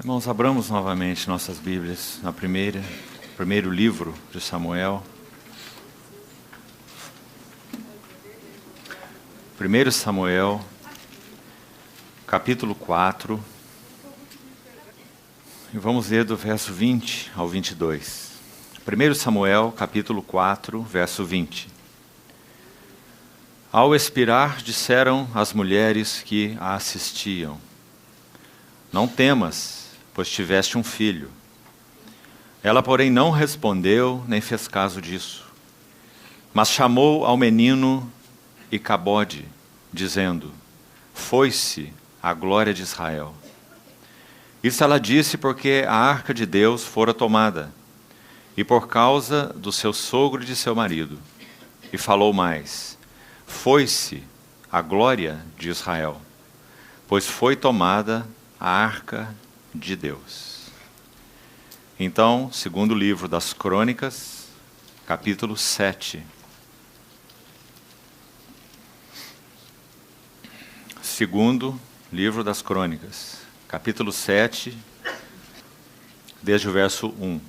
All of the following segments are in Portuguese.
Irmãos, abramos novamente nossas Bíblias na primeiro livro de Samuel. 1 Samuel, capítulo 4. E vamos ler do verso 20 ao 22. 1 Samuel, capítulo 4, verso 20. Ao expirar, disseram as mulheres que a assistiam: Não temas, pois tiveste um filho. Ela, porém, não respondeu, nem fez caso disso. Mas chamou ao menino Icabode, dizendo: Foi-se a glória de Israel. Isso ela disse porque a arca de Deus fora tomada, e por causa do seu sogro e de seu marido. E falou mais: Foi-se a glória de Israel, pois foi tomada a arca de Deus. Então, segundo livro das Crônicas, capítulo 7. Segundo livro das Crônicas, capítulo 7, desde o verso 1.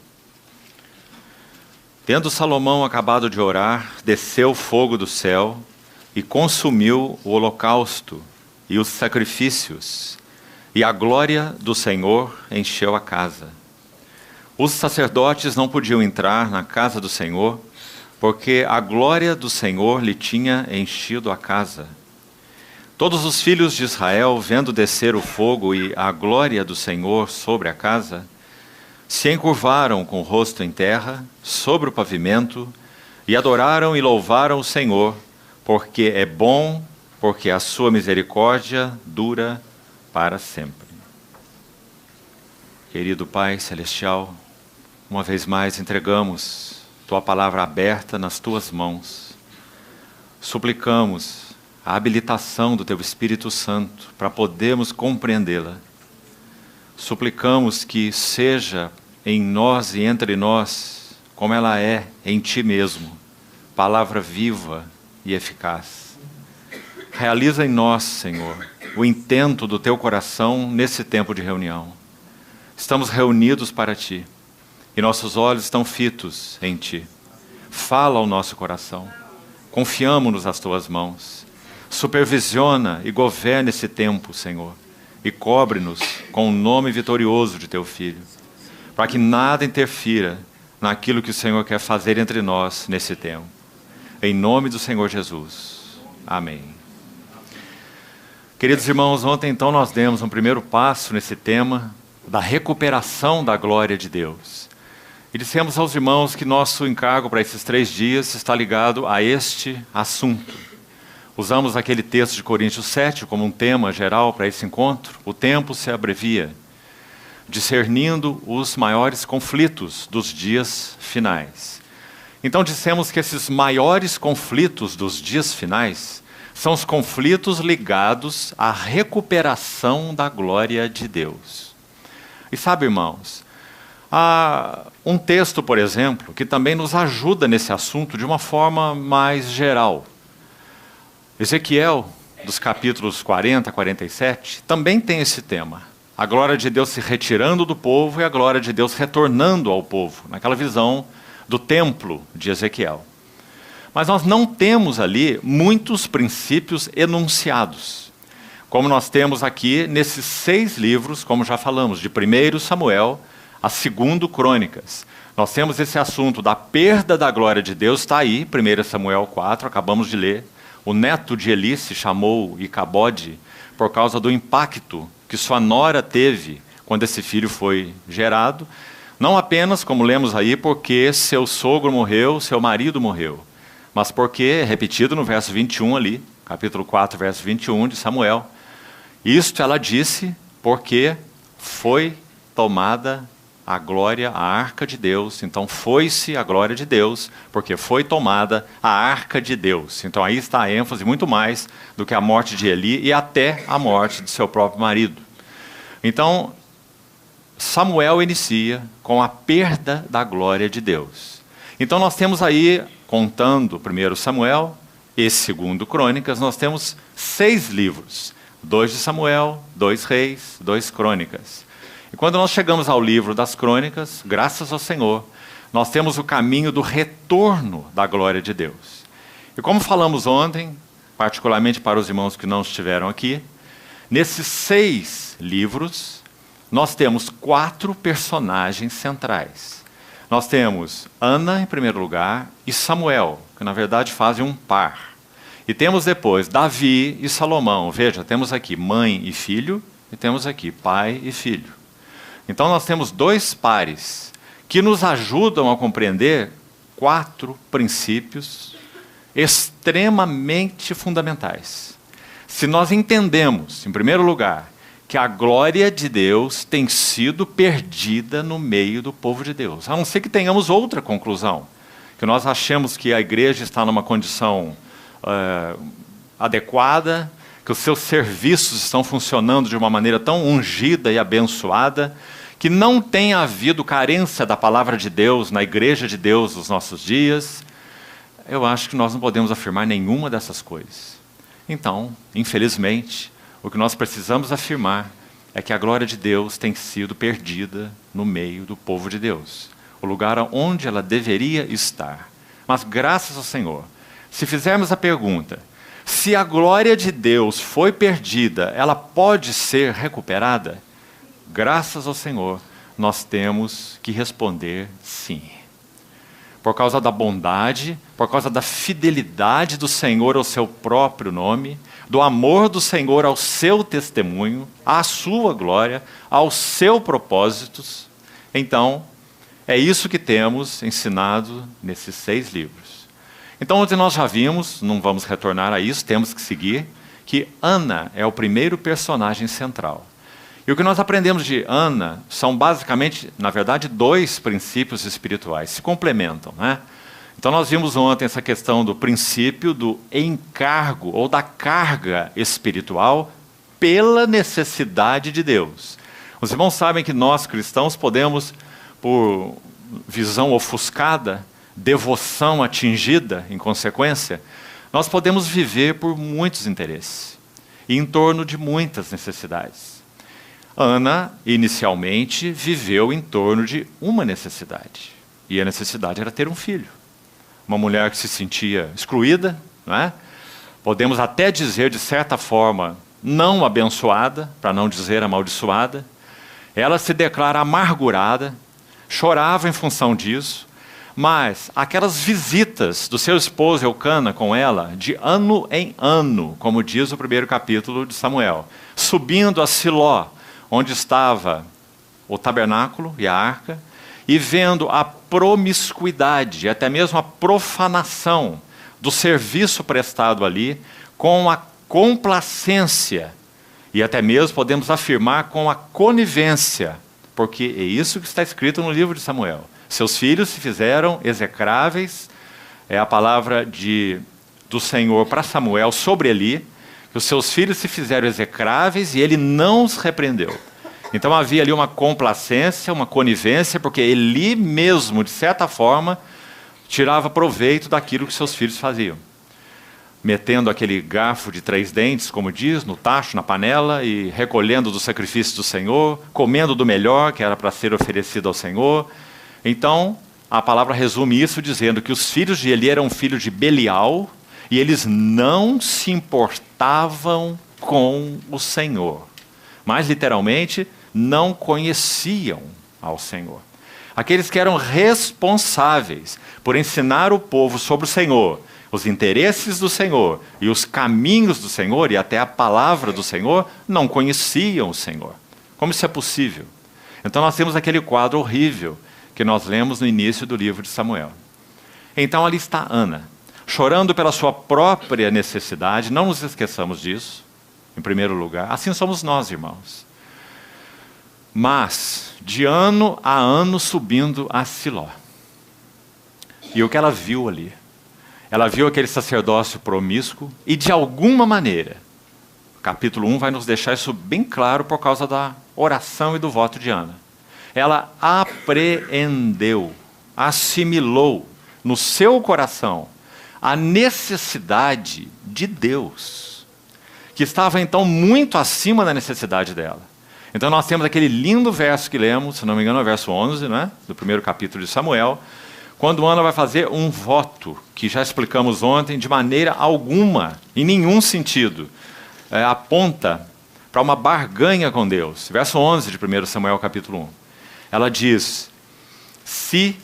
Tendo Salomão acabado de orar, desceu fogo do céu e consumiu o holocausto e os sacrifícios, e a glória do Senhor encheu a casa. Os sacerdotes não podiam entrar na casa do Senhor, porque a glória do Senhor lhe tinha enchido a casa. Todos os filhos de Israel, vendo descer o fogo e a glória do Senhor sobre a casa, se encurvaram com o rosto em terra, sobre o pavimento, e adoraram e louvaram o Senhor, porque é bom, porque a sua misericórdia dura para sempre. Querido Pai Celestial, uma vez mais entregamos Tua palavra aberta nas Tuas mãos. Suplicamos a habilitação do Teu Espírito Santo para podermos compreendê-la. Suplicamos que seja em nós e entre nós, como ela é em Ti mesmo, palavra viva e eficaz. Realiza em nós, Senhor, o intento do Teu coração nesse tempo de reunião. Estamos reunidos para Ti, e nossos olhos estão fitos em Ti. Fala ao nosso coração, confiamo-nos às Tuas mãos. Supervisiona e governa esse tempo, Senhor, e cobre-nos com o nome vitorioso de Teu Filho, para que nada interfira naquilo que o Senhor quer fazer entre nós nesse tempo. Em nome do Senhor Jesus. Amém. Queridos irmãos, ontem então nós demos um primeiro passo nesse tema da recuperação da glória de Deus. E dissemos aos irmãos que nosso encargo para esses 3 dias está ligado a este assunto. Usamos aquele texto de Coríntios 7 como um tema geral para esse encontro. O tempo se abrevia, discernindo os maiores conflitos dos dias finais. Então dissemos que esses maiores conflitos dos dias finais são os conflitos ligados à recuperação da glória de Deus. E sabe, irmãos, há um texto, por exemplo, que também nos ajuda nesse assunto de uma forma mais geral. Ezequiel, dos capítulos 40 a 47, também tem esse tema. A glória de Deus se retirando do povo e a glória de Deus retornando ao povo, naquela visão do templo de Ezequiel. Mas nós não temos ali muitos princípios enunciados, como nós temos aqui nesses 6 livros, como já falamos, de 1 Samuel a 2 Crônicas. Nós temos esse assunto da perda da glória de Deus, está aí, 1 Samuel 4, acabamos de ler. O neto de Eli se chamou Icabode por causa do impacto que sua nora teve quando esse filho foi gerado. Não apenas, como lemos aí, porque seu sogro morreu, seu marido morreu, mas porque, repetido no verso 21 ali, capítulo 4, verso 21 de Samuel, isto ela disse porque foi tomada a glória, a arca de Deus. Então foi-se a glória de Deus, porque foi tomada a arca de Deus. Então aí está a ênfase muito mais do que a morte de Eli e até a morte de seu próprio marido. Então, Samuel inicia com a perda da glória de Deus. Então nós temos aí, contando 1 Samuel e 2 Crônicas, nós temos 6 livros. 2 de Samuel, 2 Reis, 2 Crônicas. E quando nós chegamos ao livro das Crônicas, graças ao Senhor, nós temos o caminho do retorno da glória de Deus. E como falamos ontem, particularmente para os irmãos que não estiveram aqui, nesses 6 livros, nós temos 4 personagens centrais. Nós temos Ana, em primeiro lugar, e Samuel, que na verdade fazem um par. E temos depois Davi e Salomão. Veja, temos aqui mãe e filho, e temos aqui pai e filho. Então nós temos 2 pares que nos ajudam a compreender 4 princípios extremamente fundamentais. Se nós entendemos, em primeiro lugar, que a glória de Deus tem sido perdida no meio do povo de Deus, a não ser que tenhamos outra conclusão, que nós achemos que a igreja está numa condição adequada, que os seus serviços estão funcionando de uma maneira tão ungida e abençoada, que não tem havido carência da palavra de Deus na igreja de Deus nos nossos dias. Eu acho que nós não podemos afirmar nenhuma dessas coisas. Então, infelizmente, o que nós precisamos afirmar é que a glória de Deus tem sido perdida no meio do povo de Deus, o lugar onde ela deveria estar. Mas graças ao Senhor, se fizermos a pergunta, se a glória de Deus foi perdida, ela pode ser recuperada? Graças ao Senhor, nós temos que responder sim. Por causa da bondade, por causa da fidelidade do Senhor ao seu próprio nome, do amor do Senhor ao seu testemunho, à sua glória, aos seus propósitos. Então, é isso que temos ensinado nesses 6 livros. Então, onde nós já vimos, não vamos retornar a isso, temos que seguir, que Ana é o primeiro personagem central. E o que nós aprendemos de Ana são basicamente, na verdade, 2 princípios espirituais, se complementam, né? Então nós vimos ontem essa questão do princípio do encargo ou da carga espiritual pela necessidade de Deus. Os irmãos sabem que nós cristãos podemos, por visão ofuscada, devoção atingida em consequência, nós podemos viver por muitos interesses e em torno de muitas necessidades. Ana, inicialmente, viveu em torno de uma necessidade. E a necessidade era ter um filho. Uma mulher que se sentia excluída, não é? Podemos até dizer, de certa forma, não abençoada, para não dizer amaldiçoada. Ela se declara amargurada, chorava em função disso, mas aquelas visitas do seu esposo Eucana com ela, de ano em ano, como diz o primeiro capítulo de Samuel, subindo a Siló, onde estava o tabernáculo e a arca, e vendo a promiscuidade, até mesmo a profanação do serviço prestado ali, com a complacência, e até mesmo podemos afirmar com a conivência, porque é isso que está escrito no livro de Samuel. Seus filhos se fizeram execráveis, é a palavra do Senhor para Samuel sobre Eli, que os seus filhos se fizeram execráveis e ele não os repreendeu. Então havia ali uma complacência, uma conivência, porque Eli mesmo, de certa forma, tirava proveito daquilo que seus filhos faziam. Metendo aquele garfo de 3 dentes, como diz, no tacho, na panela, e recolhendo do sacrifício do Senhor, comendo do melhor, que era para ser oferecido ao Senhor. Então, a palavra resume isso dizendo que os filhos de Eli eram filhos de Belial, e eles não se importavam com o Senhor. Mais literalmente, não conheciam ao Senhor. Aqueles que eram responsáveis por ensinar o povo sobre o Senhor, os interesses do Senhor e os caminhos do Senhor e até a palavra do Senhor, não conheciam o Senhor. Como isso é possível? Então nós temos aquele quadro horrível que nós lemos no início do livro de Samuel. Então ali está Ana, chorando pela sua própria necessidade, não nos esqueçamos disso, em primeiro lugar. Assim somos nós, irmãos. Mas, de ano a ano, subindo a Siló. E o que ela viu ali? Ela viu aquele sacerdócio promíscuo e, de alguma maneira, capítulo 1 vai nos deixar isso bem claro por causa da oração e do voto de Ana. Ela apreendeu, assimilou no seu coração a necessidade de Deus, que estava então muito acima da necessidade dela. Então nós temos aquele lindo verso que lemos, se não me engano é o verso 11, né, do primeiro capítulo de Samuel, quando Ana vai fazer um voto, que já explicamos ontem, de maneira alguma, em nenhum sentido, aponta para uma barganha com Deus. Verso 11 de 1 Samuel capítulo 1. Ela diz: se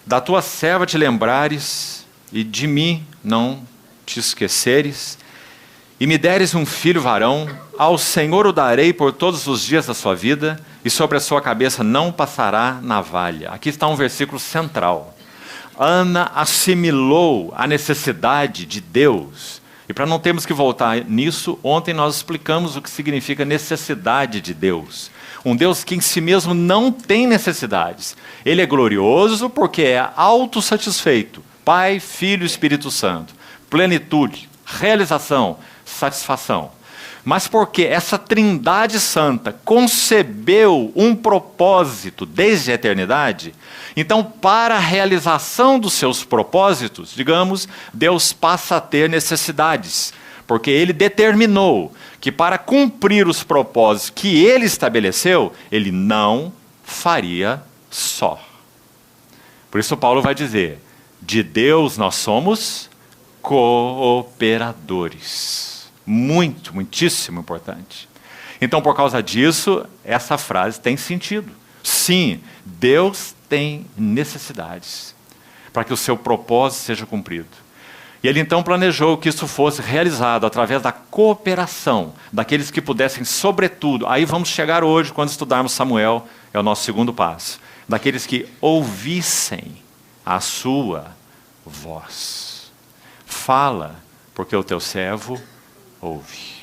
da tua serva te lembrares e de mim não te esqueceres, e me deres um filho varão, ao Senhor o darei por todos os dias da sua vida, e sobre a sua cabeça não passará navalha. Aqui está um versículo central. Ana assimilou a necessidade de Deus. E para não termos que voltar nisso, ontem nós explicamos o que significa necessidade de Deus. Um Deus que em si mesmo não tem necessidades. Ele é glorioso porque é autossatisfeito. Pai, Filho e Espírito Santo. Plenitude, realização, satisfação. Mas porque essa Trindade Santa concebeu um propósito desde a eternidade, então para a realização dos seus propósitos, digamos, Deus passa a ter necessidades, porque Ele determinou que para cumprir os propósitos que Ele estabeleceu, Ele não faria só. Por isso Paulo vai dizer, de Deus nós somos cooperadores. Muitíssimo importante. Então, por causa disso, essa frase tem sentido. Sim, Deus tem necessidades para que o seu propósito seja cumprido. E ele então planejou que isso fosse realizado através da cooperação daqueles que pudessem, sobretudo, aí vamos chegar hoje, quando estudarmos Samuel, é o nosso segundo passo, daqueles que ouvissem a sua voz. Fala, porque o teu servo ouve.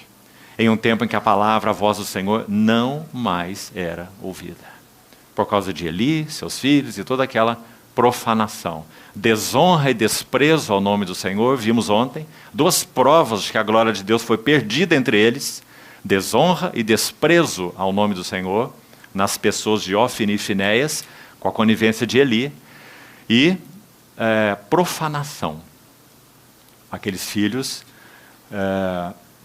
Em um tempo em que a palavra, a voz do Senhor, não mais era ouvida. Por causa de Eli, seus filhos e toda aquela profanação. Desonra e desprezo ao nome do Senhor, vimos ontem. Duas provas de que a glória de Deus foi perdida entre eles. Desonra e desprezo ao nome do Senhor, nas pessoas de Ofni e Finéias, com a conivência de Eli. E profanação. Aqueles filhos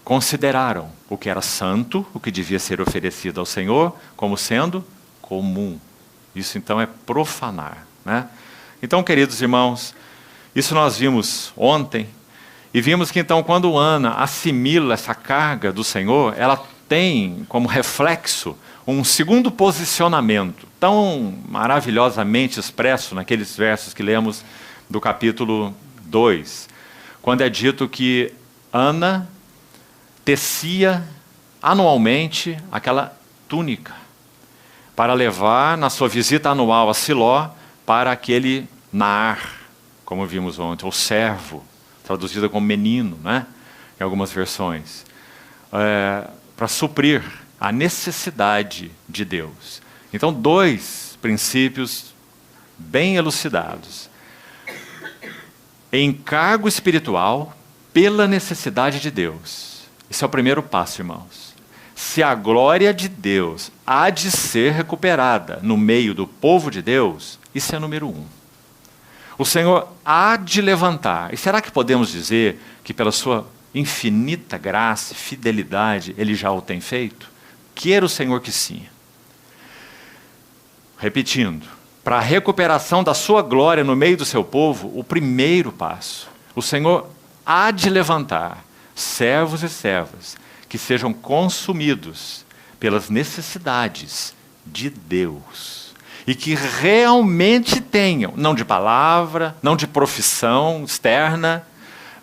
consideraram o que era santo, o que devia ser oferecido ao Senhor, como sendo comum. Isso então é profanar, né? Então, queridos irmãos, isso nós vimos ontem, e vimos que então quando Ana assimila essa carga do Senhor, ela tem como reflexo um segundo posicionamento, tão maravilhosamente expresso naqueles versos que lemos do capítulo 2, quando é dito que Ana tecia anualmente aquela túnica para levar na sua visita anual a Siló para aquele Naar, como vimos ontem, ou servo, traduzido como menino, né? Em algumas versões, para suprir a necessidade de Deus. Então, dois princípios bem elucidados. Encargo espiritual pela necessidade de Deus. Esse é o primeiro passo, irmãos. Se a glória de Deus há de ser recuperada no meio do povo de Deus, isso é número 1. O Senhor há de levantar. E será que podemos dizer que pela sua infinita graça e fidelidade Ele já o tem feito? Queira o Senhor que sim. Repetindo, para a recuperação da sua glória no meio do seu povo, o primeiro passo, o Senhor há de levantar servos e servas que sejam consumidos pelas necessidades de Deus e que realmente tenham, não de palavra, não de profissão externa,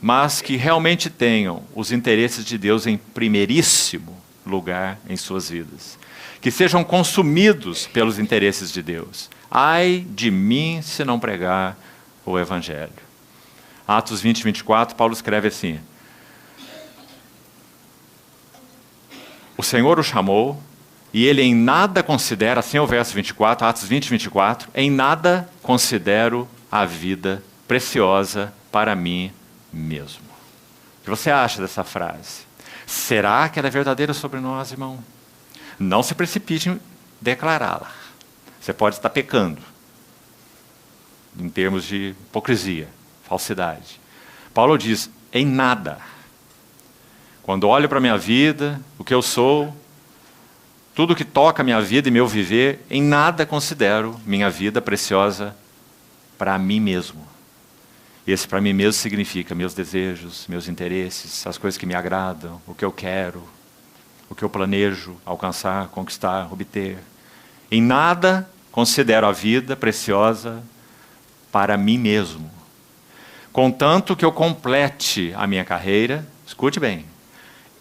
mas que realmente tenham os interesses de Deus em primeiríssimo lugar em suas vidas. Que sejam consumidos pelos interesses de Deus. Ai de mim se não pregar o Evangelho. Atos 20, 24, Paulo escreve assim: o Senhor o chamou, e ele em nada considera, assim é o verso 24, Atos 20, 24, em nada considero a vida preciosa para mim mesmo. O que você acha dessa frase? Será que ela é verdadeira sobre nós, irmão? Não se precipite em declará-la. Você pode estar pecando, em termos de hipocrisia, falsidade. Paulo diz, em nada. Quando olho para a minha vida, o que eu sou, Tudo que toca a minha vida e meu viver, em nada considero minha vida preciosa para mim mesmo. E esse para mim mesmo significa meus desejos, meus interesses, as coisas que me agradam, o que eu quero, o que eu planejo alcançar, conquistar, obter. Em nada considero a vida preciosa para mim mesmo. Contanto que eu complete a minha carreira, escute bem,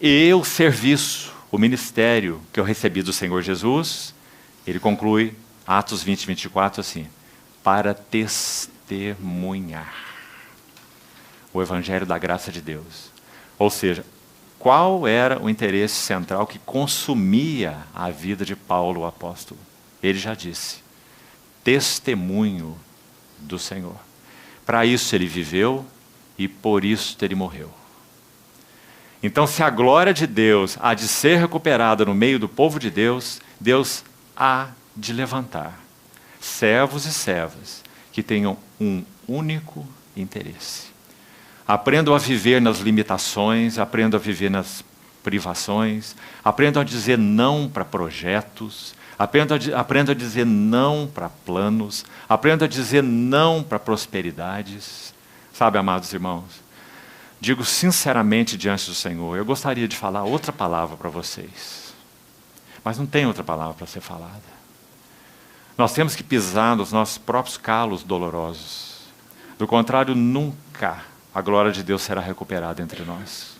e o serviço, o ministério que eu recebi do Senhor Jesus, ele conclui Atos 20, 24 assim, para testemunhar o Evangelho da graça de Deus. Ou seja, qual era o interesse central que consumia a vida de Paulo, o apóstolo? Ele já disse, testemunho do Senhor. Para isso ele viveu e por isso ele morreu. Então, se a glória de Deus há de ser recuperada no meio do povo de Deus, Deus há de levantar servos e servas que tenham um único interesse. Aprendam a viver nas limitações, aprendam a viver nas privações, aprendam a dizer não para projetos, aprendam a dizer não para planos, aprendam a dizer não para prosperidades. Sabe, amados irmãos, digo sinceramente diante do Senhor, eu gostaria de falar outra palavra para vocês, mas não tem outra palavra para ser falada. Nós temos que pisar nos nossos próprios calos dolorosos. Do contrário, nunca a glória de Deus será recuperada entre nós.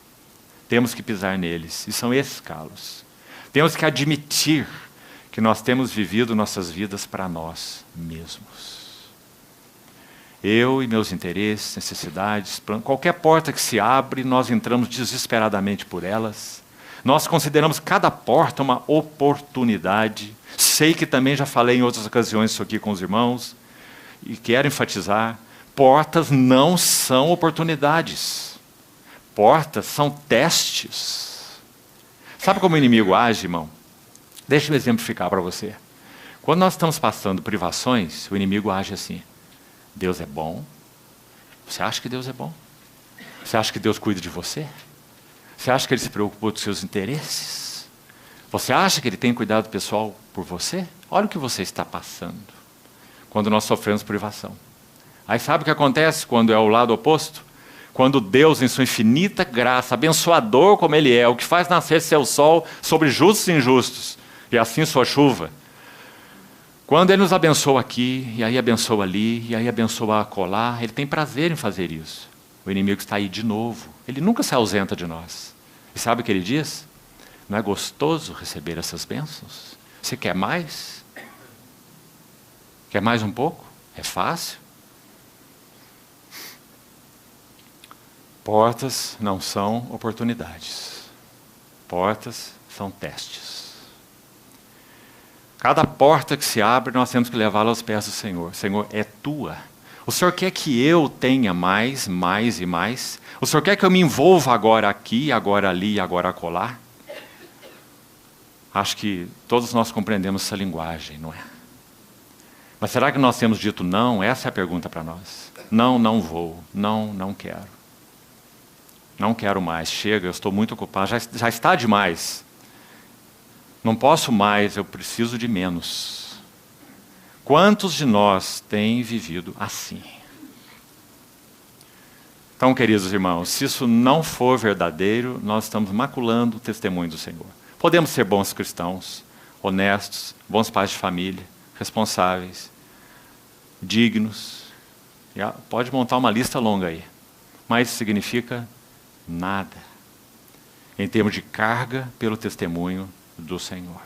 Temos que pisar neles, e são esses calos. Temos que admitir que nós temos vivido nossas vidas para nós mesmos. Eu e meus interesses, necessidades, qualquer porta que se abre, nós entramos desesperadamente por elas. Nós consideramos cada porta uma oportunidade. Sei que também já falei em outras ocasiões isso aqui com os irmãos, e quero enfatizar, portas não são oportunidades. Portas são testes. Sabe como o inimigo age, irmão? Deixa eu exemplificar para você. Quando nós estamos passando privações, o inimigo age assim. Deus é bom? Você acha que Deus é bom? Você acha que Deus cuida de você? Você acha que Ele se preocupou com os seus interesses? Você acha que Ele tem cuidado pessoal por você? Olha o que você está passando quando nós sofremos privação. Aí sabe o que acontece quando é o lado oposto? Quando Deus, em sua infinita graça, abençoador como Ele é, o que faz nascer seu sol sobre justos e injustos, e assim sua chuva. Quando Ele nos abençoa aqui, e aí abençoa ali, e aí abençoa acolá, Ele tem prazer em fazer isso. O inimigo está aí de novo. Ele nunca se ausenta de nós. E sabe o que Ele diz? Não é gostoso receber essas bênçãos? Você quer mais? Quer mais um pouco? É fácil? Portas não são oportunidades. Portas são testes. Cada porta que se abre, nós temos que levá-la aos pés do Senhor. Senhor, é tua. O Senhor quer que eu tenha mais, mais e mais? O Senhor quer que eu me envolva agora aqui, agora ali, agora acolá? Acho que todos nós compreendemos essa linguagem, não é? Mas será que nós temos dito não? Essa é a pergunta para nós. Não, não vou. Não, não quero. Não quero mais. Chega, eu estou muito ocupado. Já está demais. Não posso mais, eu preciso de menos. Quantos de nós têm vivido assim? Então, queridos irmãos, se isso não for verdadeiro, nós estamos maculando o testemunho do Senhor. Podemos ser bons cristãos, honestos, bons pais de família, responsáveis, dignos. Pode montar uma lista longa aí. Mas isso significa nada em termos de carga pelo testemunho do Senhor.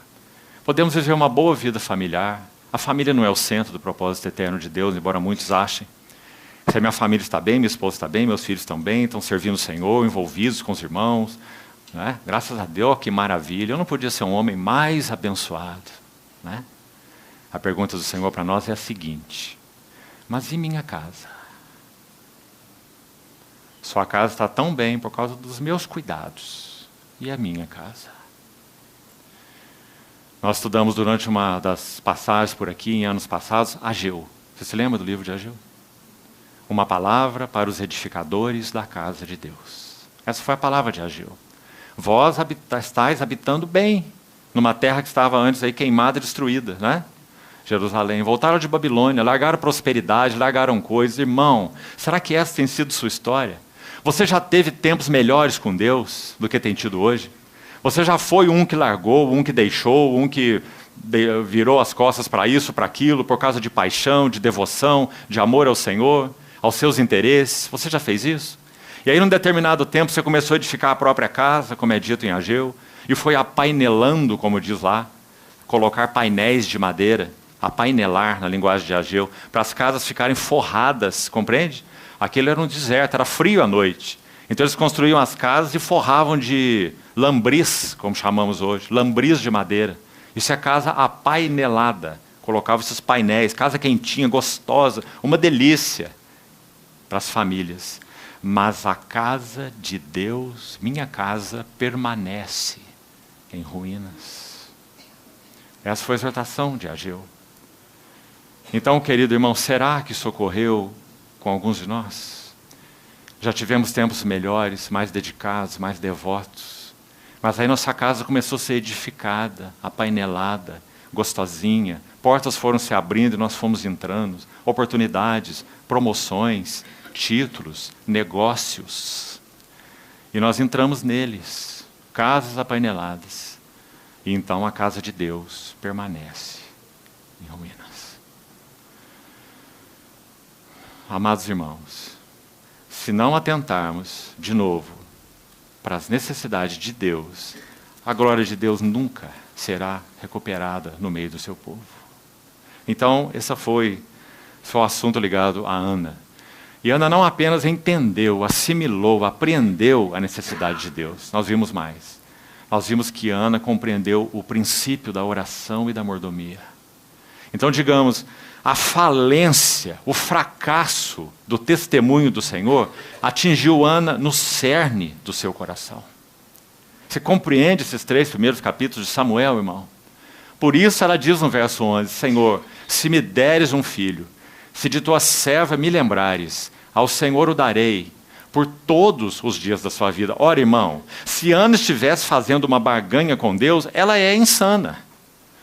Podemos viver uma boa vida familiar. A família não é o centro do propósito eterno de Deus, embora muitos achem. Se a minha família está bem, minha esposa está bem, meus filhos estão bem, estão servindo o Senhor, envolvidos com os irmãos, né? Graças a Deus, que maravilha. Eu não podia ser um homem mais abençoado, né? A pergunta do Senhor para nós é a seguinte: mas e minha casa? Sua casa está tão bem por causa dos meus cuidados. E a minha casa? Nós estudamos durante uma das passagens por aqui, em anos passados, Ageu. Você se lembra do livro de Ageu? Uma palavra para os edificadores da casa de Deus. Essa foi a palavra de Ageu. Vós estáis habitando bem numa terra que estava antes aí queimada e destruída, né? Jerusalém. Voltaram de Babilônia, largaram prosperidade, largaram coisas. Irmão, será que essa tem sido sua história? Você já teve tempos melhores com Deus do que tem tido hoje? Você já foi um que largou, um que deixou, um que virou as costas para isso, para aquilo, por causa de paixão, de devoção, de amor ao Senhor, aos seus interesses? Você já fez isso? E aí, num determinado tempo, você começou a edificar a própria casa, como é dito em Ageu, e foi apainelando, como diz lá, colocar painéis de madeira, apainelar na linguagem de Ageu, para as casas ficarem forradas, compreende? Aquilo era um deserto, era frio à noite. Então eles construíam as casas e forravam de lambris, como chamamos hoje, lambris de madeira. Isso é casa apainelada. Colocavam esses painéis, casa quentinha, gostosa, uma delícia para as famílias. Mas a casa de Deus, minha casa, permanece em ruínas. Essa foi a exortação de Ageu. Então, querido irmão, será que isso ocorreu com alguns de nós? Já tivemos tempos melhores, mais dedicados, mais devotos. Mas aí nossa casa começou a ser edificada, apainelada, gostosinha. Portas foram se abrindo e nós fomos entrando. Oportunidades, promoções, títulos, negócios. E nós entramos neles, casas apaineladas. E então a casa de Deus permanece em ruínas. Amados irmãos, se não atentarmos de novo para as necessidades de Deus, a glória de Deus nunca será recuperada no meio do seu povo. Então, esse foi o assunto ligado a Ana. E Ana não apenas entendeu, assimilou, apreendeu a necessidade de Deus. Nós vimos mais. Nós vimos que Ana compreendeu o princípio da oração e da mordomia. Então, digamos, a falência, o fracasso do testemunho do Senhor atingiu Ana no cerne do seu coração. Você compreende esses 3 primeiros capítulos de Samuel, irmão? Por isso ela diz no verso 11, Senhor, se me deres um filho, se de tua serva me lembrares, ao Senhor o darei, por todos os dias da sua vida. Ora, irmão, se Ana estivesse fazendo uma barganha com Deus, ela é insana.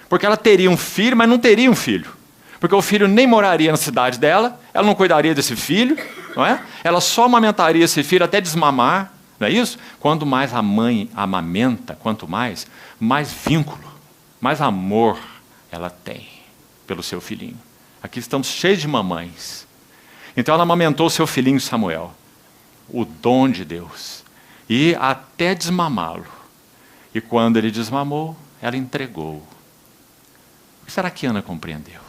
Porque ela teria um filho, mas não teria um filho. Porque o filho nem moraria na cidade dela, ela não cuidaria desse filho, não é? Ela só amamentaria esse filho até desmamar, não é isso? Quanto mais a mãe amamenta, quanto mais vínculo, mais amor ela tem pelo seu filhinho. Aqui estamos cheios de mamães. Então ela amamentou seu filhinho Samuel, o dom de Deus, e até desmamá-lo. E quando ele desmamou, ela entregou. O que será que Ana compreendeu?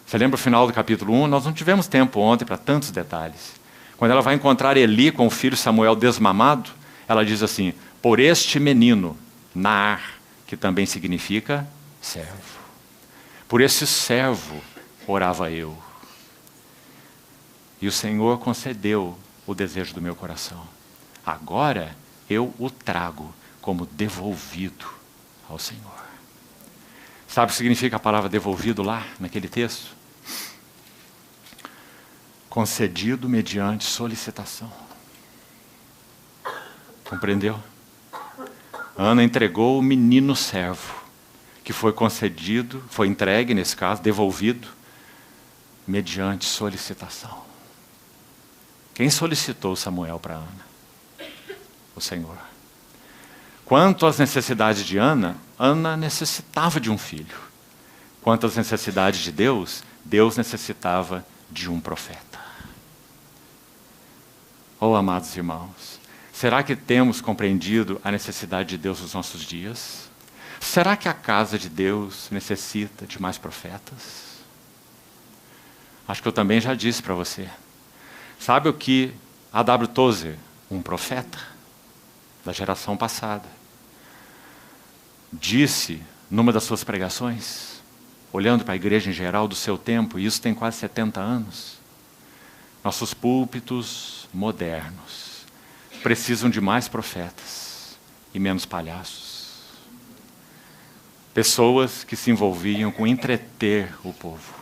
Você lembra o final do capítulo 1? Nós não tivemos tempo ontem para tantos detalhes. Quando ela vai encontrar Eli com o filho Samuel desmamado, ela diz assim, por este menino, Naar, que também significa servo. Por esse servo orava eu. E o Senhor concedeu o desejo do meu coração. Agora eu o trago como devolvido ao Senhor. Sabe o que significa a palavra devolvido lá, naquele texto? Concedido mediante solicitação. Compreendeu? Ana entregou o menino servo, que foi concedido, foi entregue, nesse caso, devolvido, mediante solicitação. Quem solicitou Samuel para Ana? O Senhor. Quanto às necessidades de Ana, Ana necessitava de um filho. Quanto às necessidades de Deus, Deus necessitava de um profeta. Oh, amados irmãos, será que temos compreendido a necessidade de Deus nos nossos dias? Será que a casa de Deus necessita de mais profetas? Acho que eu também já disse para você. Sabe o que A.W. Tozer, um profeta da geração passada, disse numa das suas pregações, olhando para a igreja em geral do seu tempo, e isso tem quase 70 anos, nossos púlpitos modernos precisam de mais profetas e menos palhaços. Pessoas que se envolviam com entreter o povo.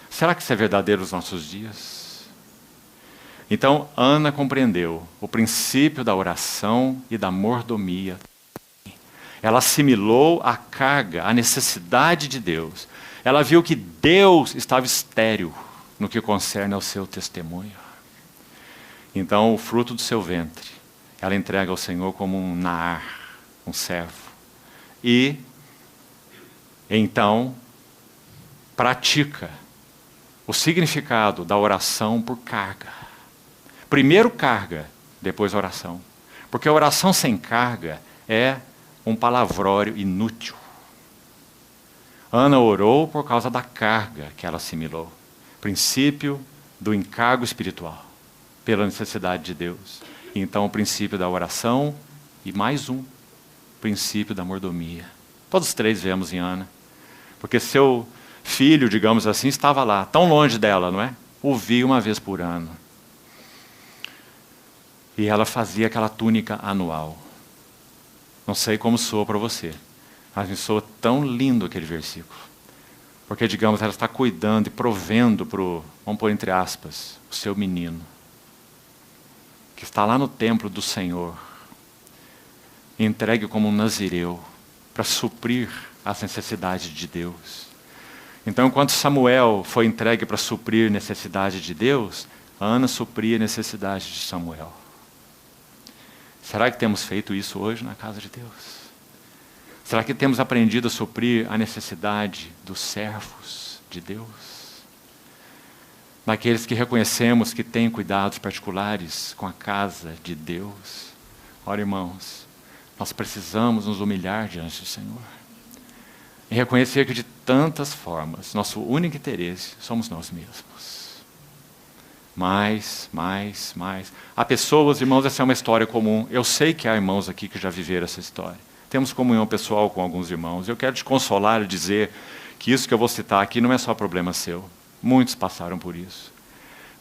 Será que isso é verdadeiro nos nossos dias? Então, Ana compreendeu o princípio da oração e da mordomia. Ela assimilou a carga, a necessidade de Deus. Ela viu que Deus estava estéril no que concerne ao seu testemunho. Então, o fruto do seu ventre, ela entrega ao Senhor como um naar, um servo. E, então, pratica o significado da oração por carga. Primeiro carga, depois oração. Porque a oração sem carga é um palavrório inútil. Ana orou por causa da carga que ela assimilou. Princípio do encargo espiritual, pela necessidade de Deus. E então o princípio da oração e mais um, princípio da mordomia. Todos os três vemos em Ana. Porque seu filho, digamos assim, estava lá, tão longe dela, não é? O via uma vez por ano. E ela fazia aquela túnica anual. Não sei como soa para você, mas me soa tão lindo aquele versículo. Porque, digamos, ela está cuidando e provendo para o, vamos pôr entre aspas, o seu menino, que está lá no templo do Senhor, entregue como um nazireu, para suprir as necessidades de Deus. Então, enquanto Samuel foi entregue para suprir necessidade de Deus, Ana supria a necessidade de Samuel. Será que temos feito isso hoje na casa de Deus? Será que temos aprendido a suprir a necessidade dos servos de Deus? Daqueles que reconhecemos que têm cuidados particulares com a casa de Deus? Ora, irmãos, nós precisamos nos humilhar diante do Senhor. E reconhecer que de tantas formas, nosso único interesse somos nós mesmos. Mais. Há pessoas, irmãos, essa é uma história comum. Eu sei que há irmãos aqui que já viveram essa história. Temos comunhão pessoal com alguns irmãos. Eu quero te consolar e dizer que isso que eu vou citar aqui não é só problema seu. Muitos passaram por isso.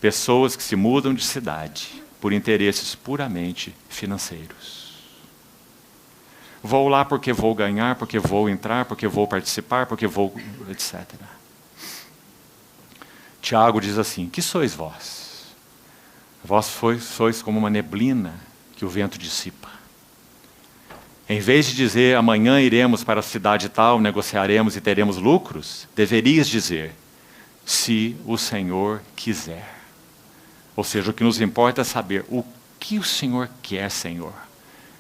Pessoas que se mudam de cidade por interesses puramente financeiros. Vou lá porque vou ganhar, porque vou entrar, porque vou participar, porque vou, etc. Tiago diz assim: que sois vós? Vós sois como uma neblina que o vento dissipa. Em vez de dizer, amanhã iremos para a cidade tal, negociaremos e teremos lucros, deverias dizer, se o Senhor quiser. Ou seja, o que nos importa é saber o que o Senhor quer, Senhor.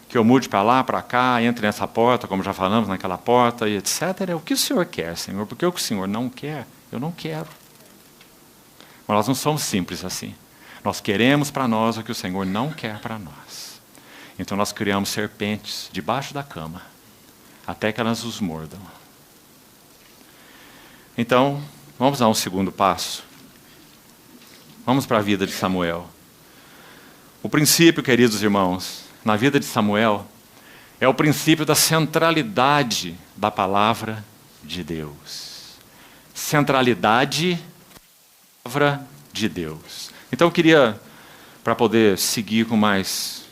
Que eu mude para lá, para cá, entre nessa porta, como já falamos, naquela porta, e etc. É o que o Senhor quer, Senhor. Porque o que o Senhor não quer, eu não quero. Mas nós não somos simples assim. Nós queremos para nós o que o Senhor não quer para nós. Então nós criamos serpentes debaixo da cama, até que elas nos mordam. Então, vamos dar um segundo passo. Vamos para a vida de Samuel. O princípio, queridos irmãos, na vida de Samuel, é o princípio da centralidade da palavra de Deus. Centralidade da palavra de Deus. Então eu queria, para poder seguir com mais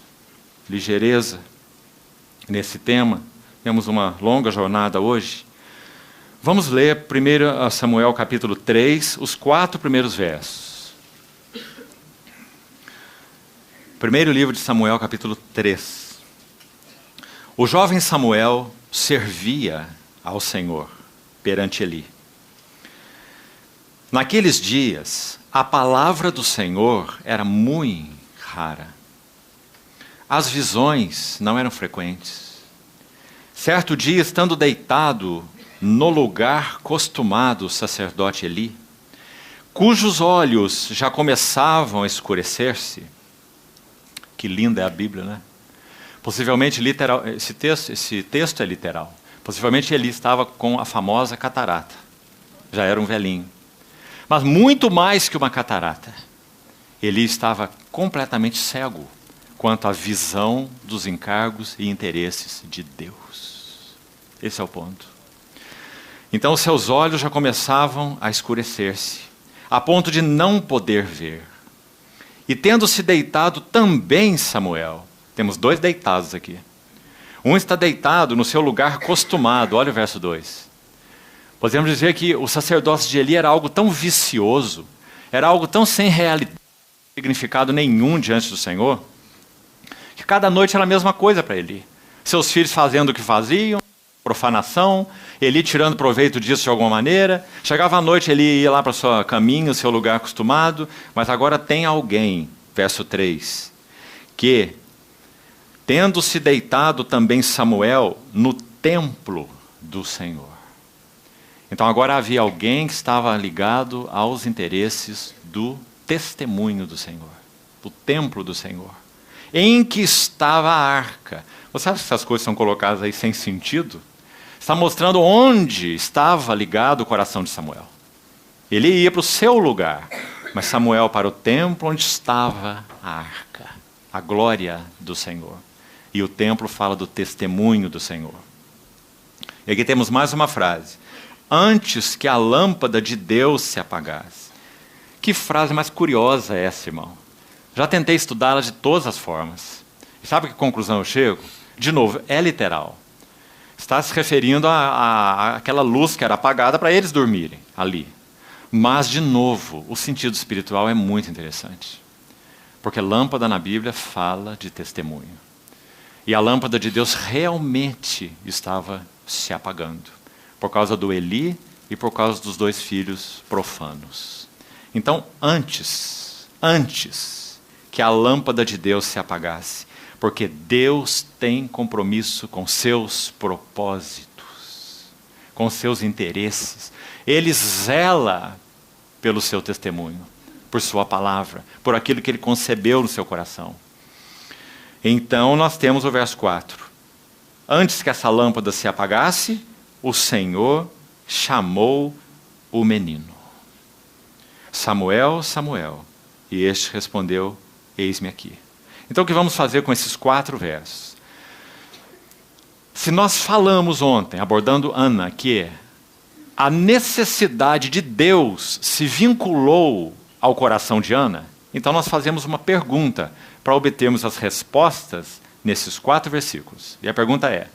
ligeireza nesse tema, temos uma longa jornada hoje. Vamos ler 1 Samuel capítulo 3, os 4 primeiros versos. Primeiro livro de Samuel, capítulo 3. O jovem Samuel servia ao Senhor perante Eli. Naqueles dias, a palavra do Senhor era muito rara. As visões não eram frequentes. Certo dia, estando deitado no lugar costumado o sacerdote Eli, cujos olhos já começavam a escurecer-se. Que linda é a Bíblia, né? Possivelmente literal, esse texto é literal. Possivelmente Eli estava com a famosa catarata. Já era um velhinho. Mas muito mais que uma catarata. Eli estava completamente cego quanto à visão dos encargos e interesses de Deus. Esse é o ponto. Então seus olhos já começavam a escurecer-se, a ponto de não poder ver. E tendo-se deitado também Samuel, temos 2 deitados aqui. Um está deitado no seu lugar costumado, olha o verso 2. Podemos dizer que o sacerdócio de Eli era algo tão vicioso, era algo tão sem realidade, significado nenhum diante do Senhor, que cada noite era a mesma coisa para Eli. seus filhos fazendo o que faziam, profanação, Eli tirando proveito disso de alguma maneira. Chegava à noite, ele ia lá para sua caminha, o seu lugar acostumado, mas agora tem alguém, verso 3, que, tendo-se deitado também Samuel no templo do Senhor. Então agora havia alguém que estava ligado aos interesses do testemunho do Senhor, do templo do Senhor, em que estava a arca. Você acha que essas coisas são colocadas aí sem sentido? Está mostrando onde estava ligado o coração de Samuel. Ele ia para o seu lugar, mas Samuel para o templo onde estava a arca, a glória do Senhor. E o templo fala do testemunho do Senhor. E aqui temos mais uma frase. Antes que a lâmpada de Deus se apagasse. Que frase mais curiosa é essa, irmão? Já tentei estudá-la de todas as formas. E sabe que conclusão eu chego? De novo, é literal. Está se referindo àquela luz que era apagada para eles dormirem ali. Mas, de novo, o sentido espiritual é muito interessante. Porque lâmpada na Bíblia fala de testemunho. E a lâmpada de Deus realmente estava se apagando. Por causa do Eli e por causa dos 2 filhos profanos. Então, antes que a lâmpada de Deus se apagasse, porque Deus tem compromisso com seus propósitos, com seus interesses. Ele zela pelo seu testemunho, por sua palavra, por aquilo que ele concebeu no seu coração. Então, nós temos o verso 4. Antes que essa lâmpada se apagasse, o Senhor chamou o menino. Samuel, Samuel. E este respondeu, eis-me aqui. Então o que vamos fazer com esses 4 versos? Se nós falamos ontem, abordando Ana, que a necessidade de Deus se vinculou ao coração de Ana, então nós fazemos uma pergunta para obtermos as respostas nesses 4 versículos. E a pergunta é,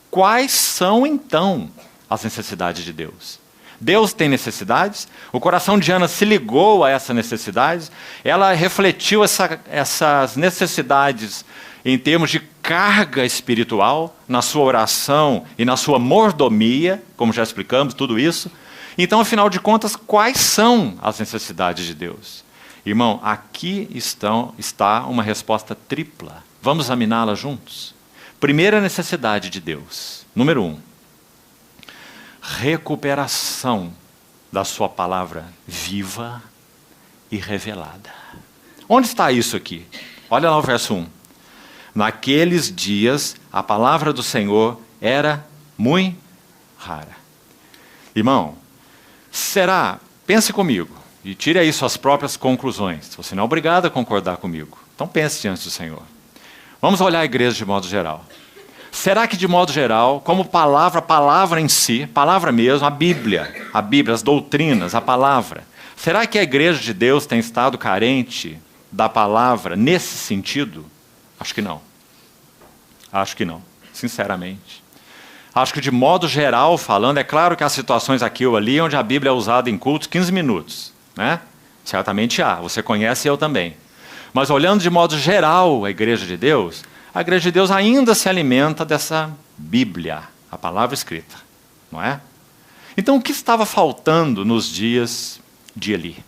quais são, então, as necessidades de Deus? Deus tem necessidades, o coração de Ana se ligou a essas necessidades, ela refletiu essas necessidades em termos de carga espiritual, na sua oração e na sua mordomia, como já explicamos, tudo isso. Então, afinal de contas, quais são as necessidades de Deus? Irmão, aqui está uma resposta tripla. Vamos examiná-la juntos? Primeira necessidade de Deus, número 1. Recuperação da sua palavra viva e revelada. Onde está isso aqui? Olha lá o verso 1. Naqueles dias, a palavra do Senhor era muito rara. Irmão, pense comigo, e tire aí suas próprias conclusões. Você não é obrigado a concordar comigo. Então pense diante do Senhor. Vamos olhar a igreja de modo geral. Será que de modo geral, como palavra em si, palavra mesmo, a Bíblia, as doutrinas, a palavra, será que a igreja de Deus tem estado carente da palavra nesse sentido? Acho que não. Acho que não, sinceramente. Acho que de modo geral falando, é claro que há situações aqui ou ali onde a Bíblia é usada em cultos 15 minutos, né? Certamente há, você conhece e eu também. Mas olhando de modo geral a igreja de Deus ainda se alimenta dessa Bíblia, a palavra escrita, não é? Então o que estava faltando nos dias de Eli?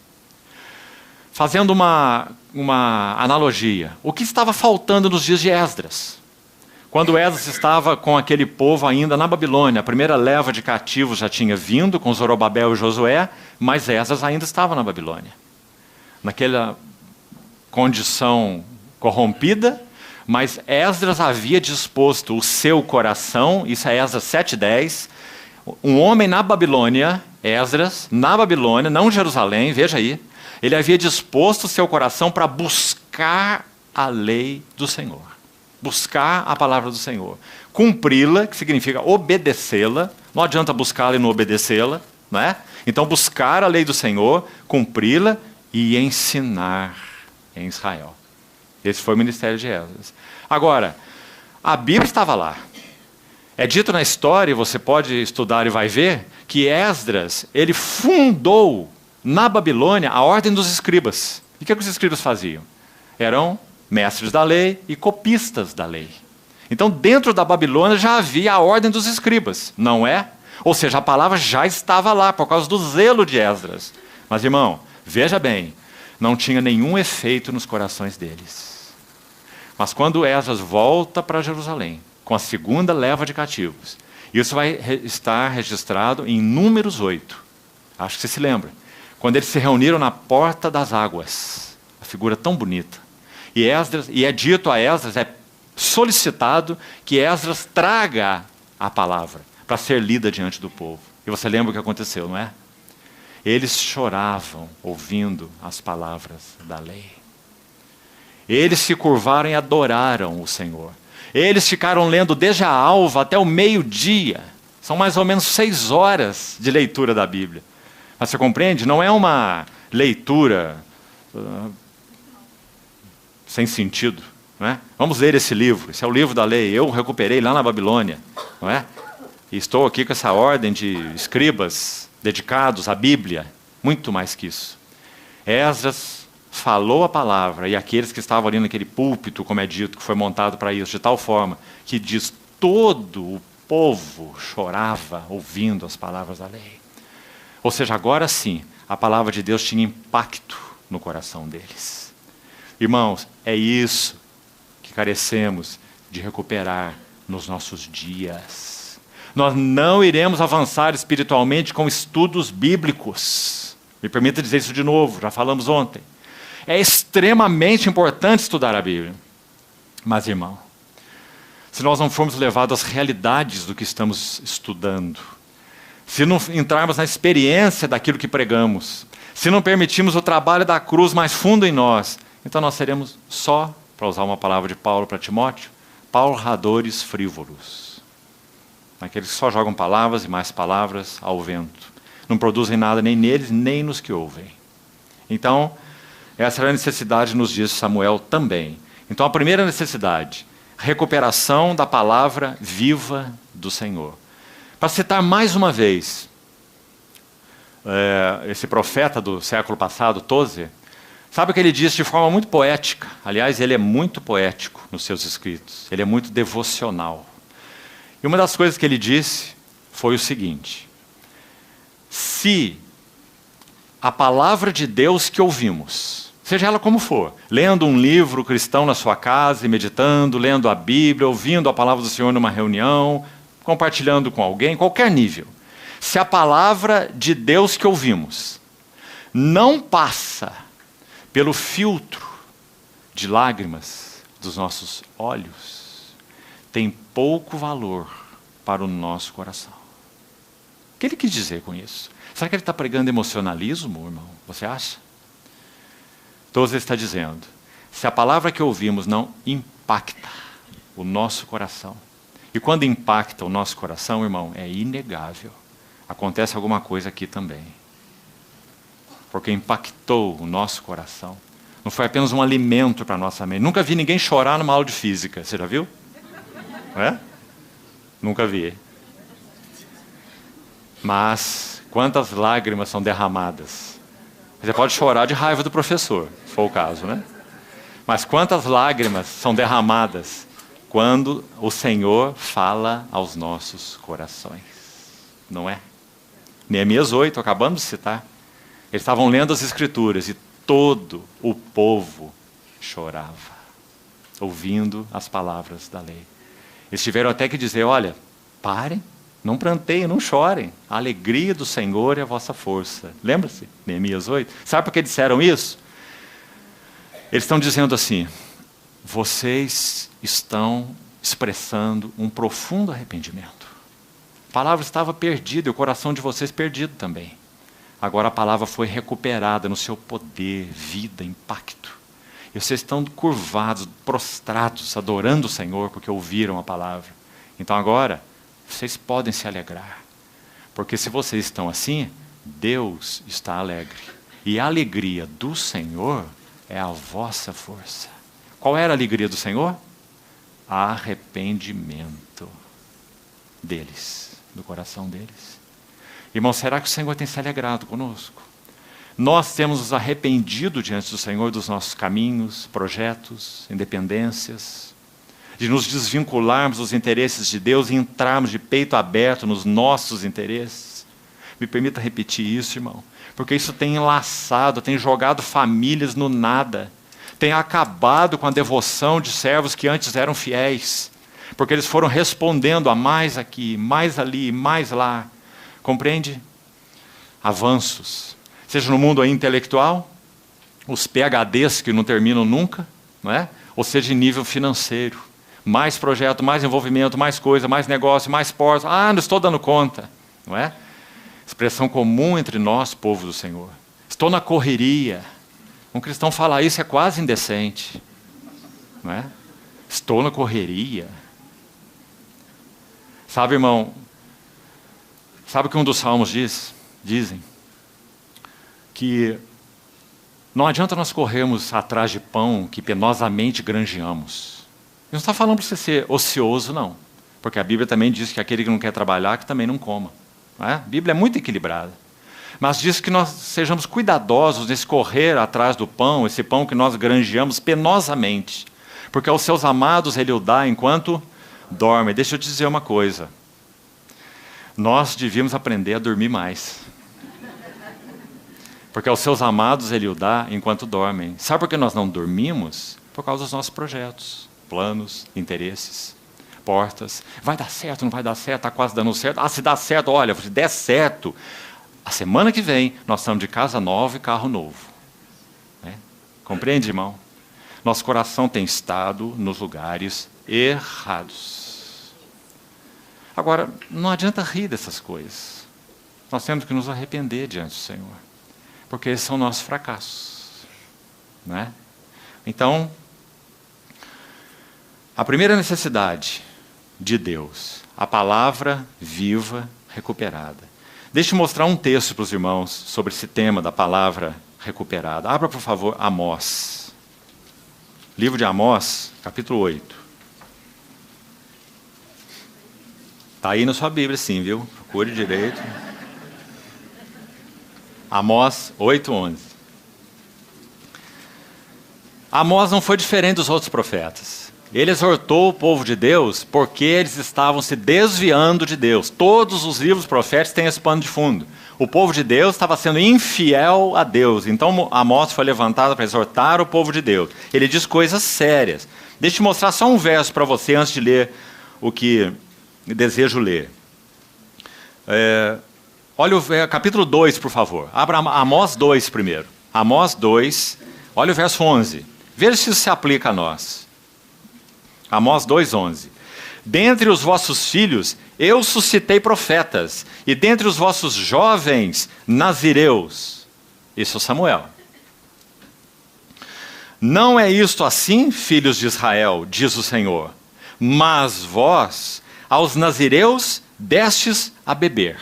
Fazendo uma analogia, o que estava faltando nos dias de Esdras? Quando Esdras estava com aquele povo ainda na Babilônia, a primeira leva de cativos já tinha vindo com Zorobabel e Josué, mas Esdras ainda estava na Babilônia. Naquela condição corrompida, mas Esdras havia disposto o seu coração, isso é Esdras 7:10, um homem na Babilônia, Esdras, na Babilônia, não em Jerusalém, veja aí, ele havia disposto o seu coração para buscar a lei do Senhor, buscar a palavra do Senhor, cumpri-la, que significa obedecê-la, não adianta buscá-la e não obedecê-la, não é? Então buscar a lei do Senhor, cumpri-la e ensinar em Israel. Esse foi o ministério de Esdras. Agora, a Bíblia estava lá. É dito na história, você pode estudar e vai ver, que Esdras, ele fundou na Babilônia a ordem dos escribas. E o que os escribas faziam? Eram mestres da lei e copistas da lei. Então, dentro da Babilônia já havia a ordem dos escribas, não é? Ou seja, a palavra já estava lá, por causa do zelo de Esdras. Mas, irmão, veja bem, não tinha nenhum efeito nos corações deles. Mas quando Esdras volta para Jerusalém, com a segunda leva de cativos, isso vai estar registrado em Números 8. Acho que você se lembra. Quando eles se reuniram na porta das águas. A figura tão bonita. E é dito a Esdras, é solicitado que Esdras traga a palavra para ser lida diante do povo. E você lembra o que aconteceu, não é? Eles choravam ouvindo as palavras da lei. Eles se curvaram e adoraram o Senhor. Eles ficaram lendo desde a alva até o meio-dia. São mais ou menos 6 horas de leitura da Bíblia. Mas você compreende? Não é uma leitura sem sentido. Não é? Vamos ler esse livro. Esse é o livro da lei. Eu recuperei lá na Babilônia. Não é? E estou aqui com essa ordem de escribas dedicados à Bíblia. Muito mais que isso. Esdras falou a palavra, e aqueles que estavam ali naquele púlpito, como é dito, que foi montado para isso, de tal forma que diz, todo o povo chorava ouvindo as palavras da lei. Ou seja, agora sim, a palavra de Deus tinha impacto no coração deles. Irmãos, é isso que carecemos de recuperar nos nossos dias. Nós não iremos avançar espiritualmente com estudos bíblicos. Me permita dizer isso de novo, já falamos ontem. É extremamente importante estudar a Bíblia. Mas, irmão, se nós não formos levados às realidades do que estamos estudando, se não entrarmos na experiência daquilo que pregamos, se não permitirmos o trabalho da cruz mais fundo em nós, então nós seremos só, para usar uma palavra de Paulo para Timóteo, palradores frívolos. Aqueles que só jogam palavras e mais palavras ao vento. Não produzem nada nem neles, nem nos que ouvem. Então, essa era a necessidade nos dias de Samuel também. Então, a primeira necessidade, recuperação da palavra viva do Senhor. Para citar mais uma vez, esse profeta do século passado, Tozer, sabe o que ele disse de forma muito poética? Aliás, ele é muito poético nos seus escritos. Ele é muito devocional. E uma das coisas que ele disse foi o seguinte: se a palavra de Deus que ouvimos, seja ela como for, lendo um livro cristão na sua casa e meditando, lendo a Bíblia, ouvindo a palavra do Senhor numa reunião, compartilhando com alguém, qualquer nível, se a palavra de Deus que ouvimos não passa pelo filtro de lágrimas dos nossos olhos, tem pouco valor para o nosso coração. O que ele quis dizer com isso? Será que ele está pregando emocionalismo, irmão? Você acha? Tozer está dizendo, se a palavra que ouvimos não impacta o nosso coração, e quando impacta o nosso coração, irmão, é inegável. Acontece alguma coisa aqui também. Porque impactou o nosso coração. Não foi apenas um alimento para a nossa mente. Nunca vi ninguém chorar numa aula de física. Você já viu? É? Nunca vi. Mas quantas lágrimas são derramadas? Você pode chorar de raiva do professor, se for o caso, né? Mas quantas lágrimas são derramadas quando o Senhor fala aos nossos corações? Não é? Neemias 8, acabamos de citar. Eles estavam lendo as Escrituras e todo o povo chorava, ouvindo as palavras da lei. Eles tiveram até que dizer, olha, parem, não pranteiem, não chorem. A alegria do Senhor é a vossa força. Lembra-se? Neemias 8. Sabe por que disseram isso? Eles estão dizendo assim, vocês estão expressando um profundo arrependimento. A palavra estava perdida e o coração de vocês perdido também. Agora a palavra foi recuperada no seu poder, vida, impacto. E vocês estão curvados, prostrados, adorando o Senhor porque ouviram a palavra. Então agora, vocês podem se alegrar. Porque se vocês estão assim, Deus está alegre. E a alegria do Senhor é a vossa força. Qual era a alegria do Senhor? Arrependimento deles, do coração deles. Irmão, será que o Senhor tem se alegrado conosco? Nós temos nos arrependido diante do Senhor dos nossos caminhos, projetos, independências, de nos desvincularmos dos interesses de Deus e entrarmos de peito aberto nos nossos interesses. Me permita repetir isso, irmão, porque isso tem enlaçado, tem jogado famílias no nada, tem acabado com a devoção de servos que antes eram fiéis, porque eles foram respondendo a mais aqui, mais ali, mais lá. Compreende? Avanços, seja no mundo aí intelectual, os PhDs que não terminam nunca, não é? Ou seja em nível financeiro, mais projeto, mais envolvimento, mais coisa, mais negócio, mais portas. Não estou dando conta, não é? Expressão comum entre nós, povo do Senhor. Estou na correria. Um cristão falar isso é quase indecente, não é? Estou na correria. Sabe, irmão, sabe o que um dos salmos dizem? Que não adianta nós corrermos atrás de pão que penosamente granjeamos. Não está falando para você ser ocioso, não. Porque a Bíblia também diz que aquele que não quer trabalhar, que também não coma. Não é? A Bíblia é muito equilibrada. Mas diz que nós sejamos cuidadosos nesse correr atrás do pão, esse pão que nós granjeamos penosamente. Porque aos seus amados ele o dá enquanto dorme. Deixa eu te dizer uma coisa. Nós devíamos aprender a dormir mais. Porque aos seus amados ele o dá enquanto dormem. Sabe por que nós não dormimos? Por causa dos nossos projetos, planos, interesses, portas. Vai dar certo, não vai dar certo, está quase dando certo. Se dá certo, olha, se der certo, a semana que vem nós estamos de casa nova e carro novo. Né? Compreende, irmão? Nosso coração tem estado nos lugares errados. Agora, não adianta rir dessas coisas. Nós temos que nos arrepender diante do Senhor. Porque esses são nossos fracassos. Né? Então, a primeira necessidade de Deus, a palavra viva recuperada. Deixa eu mostrar um texto para os irmãos sobre esse tema da palavra recuperada. Abra, por favor, Amós. Livro de Amós, capítulo 8. Está aí na sua Bíblia, sim, viu? Procure direito. Amós 8:11. Amós não foi diferente dos outros profetas. Ele exortou o povo de Deus porque eles estavam se desviando de Deus. Todos os livros proféticos têm esse pano de fundo. O povo de Deus estava sendo infiel a Deus. Então Amós foi levantado para exortar o povo de Deus. Ele diz coisas sérias. Deixa eu mostrar só um verso para você antes de ler o que desejo ler. Olha o capítulo 2, por favor. Abra Amós 2 primeiro. Amós 2, olha o verso 11. Veja se isso se aplica a nós. Amós 2:11. Dentre os vossos filhos eu suscitei profetas, e dentre os vossos jovens nazireus. Isso é Samuel. Não é isto assim, filhos de Israel, diz o Senhor, mas vós aos nazireus destes a beber.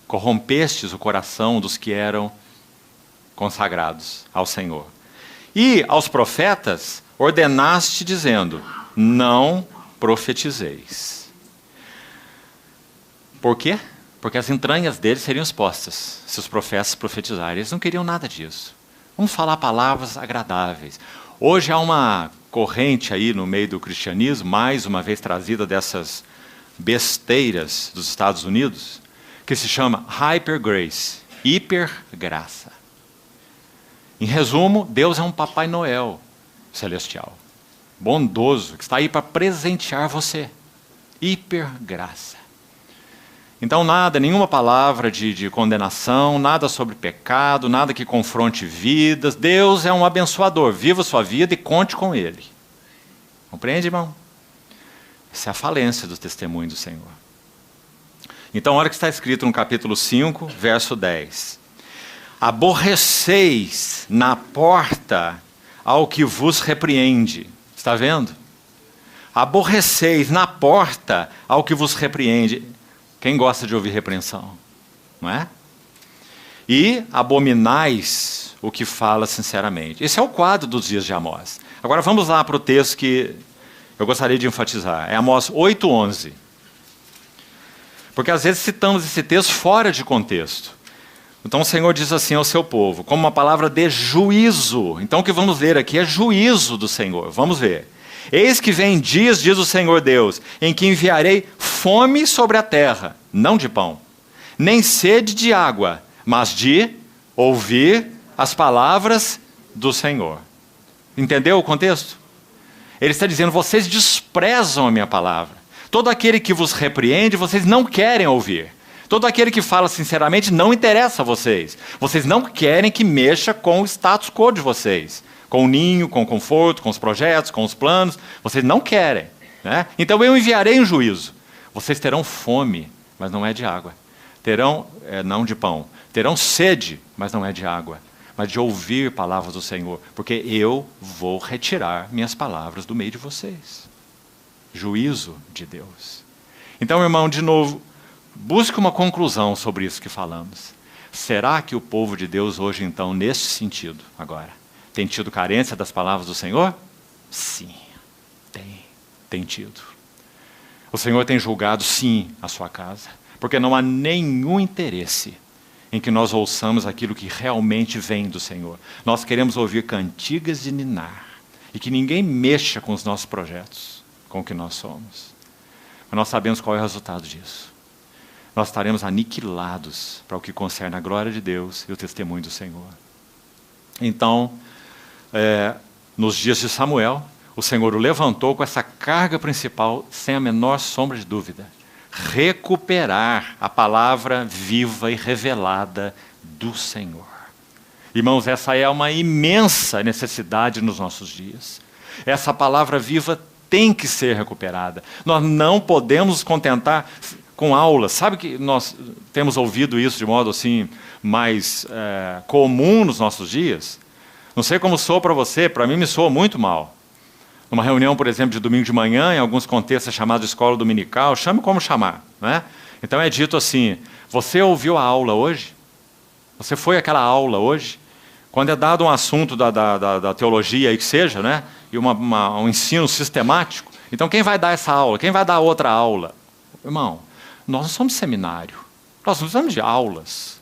Corrompestes o coração dos que eram consagrados ao Senhor. E aos profetas ordenaste dizendo, não profetizeis. Por quê? Porque as entranhas deles seriam expostas, se os profetas profetizarem. Eles não queriam nada disso. Vamos falar palavras agradáveis. Hoje há uma corrente aí no meio do cristianismo, mais uma vez trazida dessas besteiras dos Estados Unidos, que se chama Hyper Grace, hipergraça. Em resumo, Deus é um Papai Noel celestial, bondoso, que está aí para presentear você. Hipergraça. Então nada, nenhuma palavra de condenação, nada sobre pecado, nada que confronte vidas. Deus é um abençoador. Viva sua vida e conte com Ele. Compreende, irmão? Essa é a falência do testemunho do Senhor. Então olha o que está escrito no capítulo 5, verso 10. Aborreceis na porta ao que vos repreende. Está vendo? Aborreceis na porta ao que vos repreende. Quem gosta de ouvir repreensão? Não é? E abominais o que fala sinceramente. Esse é o quadro dos dias de Amós. Agora vamos lá para o texto que eu gostaria de enfatizar. É Amós 8:11. Porque às vezes citamos esse texto fora de contexto. Então o Senhor diz assim ao seu povo, como uma palavra de juízo. Então o que vamos ler aqui é juízo do Senhor. Vamos ver. Eis que vem dias, diz o Senhor Deus, em que enviarei fome sobre a terra, não de pão, nem sede de água, mas de ouvir as palavras do Senhor. Entendeu o contexto? Ele está dizendo, vocês desprezam a minha palavra. Todo aquele que vos repreende, vocês não querem ouvir. Todo aquele que fala sinceramente não interessa a vocês. Vocês não querem que mexa com o status quo de vocês. Com o ninho, com o conforto, com os projetos, com os planos. Vocês não querem, né? Então eu enviarei um juízo. Vocês terão fome, mas não é de água. Terão, não de pão. Terão sede, mas não é de água. Mas de ouvir palavras do Senhor. Porque eu vou retirar minhas palavras do meio de vocês. Juízo de Deus. Então, irmão, de novo, busque uma conclusão sobre isso que falamos. Será que o povo de Deus hoje, então, nesse sentido, agora, tem tido carência das palavras do Senhor? Sim, tem tido. O Senhor tem julgado, sim, a sua casa, porque não há nenhum interesse em que nós ouçamos aquilo que realmente vem do Senhor. Nós queremos ouvir cantigas de ninar, e que ninguém mexa com os nossos projetos, com o que nós somos. Mas nós sabemos qual é o resultado disso. Nós estaremos aniquilados para o que concerne a glória de Deus e o testemunho do Senhor. Então, nos dias de Samuel, o Senhor o levantou com essa carga principal, sem a menor sombra de dúvida. Recuperar a palavra viva e revelada do Senhor. Irmãos, essa é uma imensa necessidade nos nossos dias. Essa palavra viva tem que ser recuperada. Nós não podemos nos contentar com aulas. Sabe que nós temos ouvido isso de modo assim mais comum nos nossos dias? Não sei como soa para você, para mim me soa muito mal. Numa reunião, por exemplo, de domingo de manhã, em alguns contextos é chamado de escola dominical, chame como chamar, né? Então é dito assim, você ouviu a aula hoje? Você foi àquela aula hoje? Quando é dado um assunto da teologia aí que seja, né? E um ensino sistemático, então quem vai dar essa aula? Quem vai dar outra aula? Irmão, nós não somos seminário, nós não precisamos de aulas,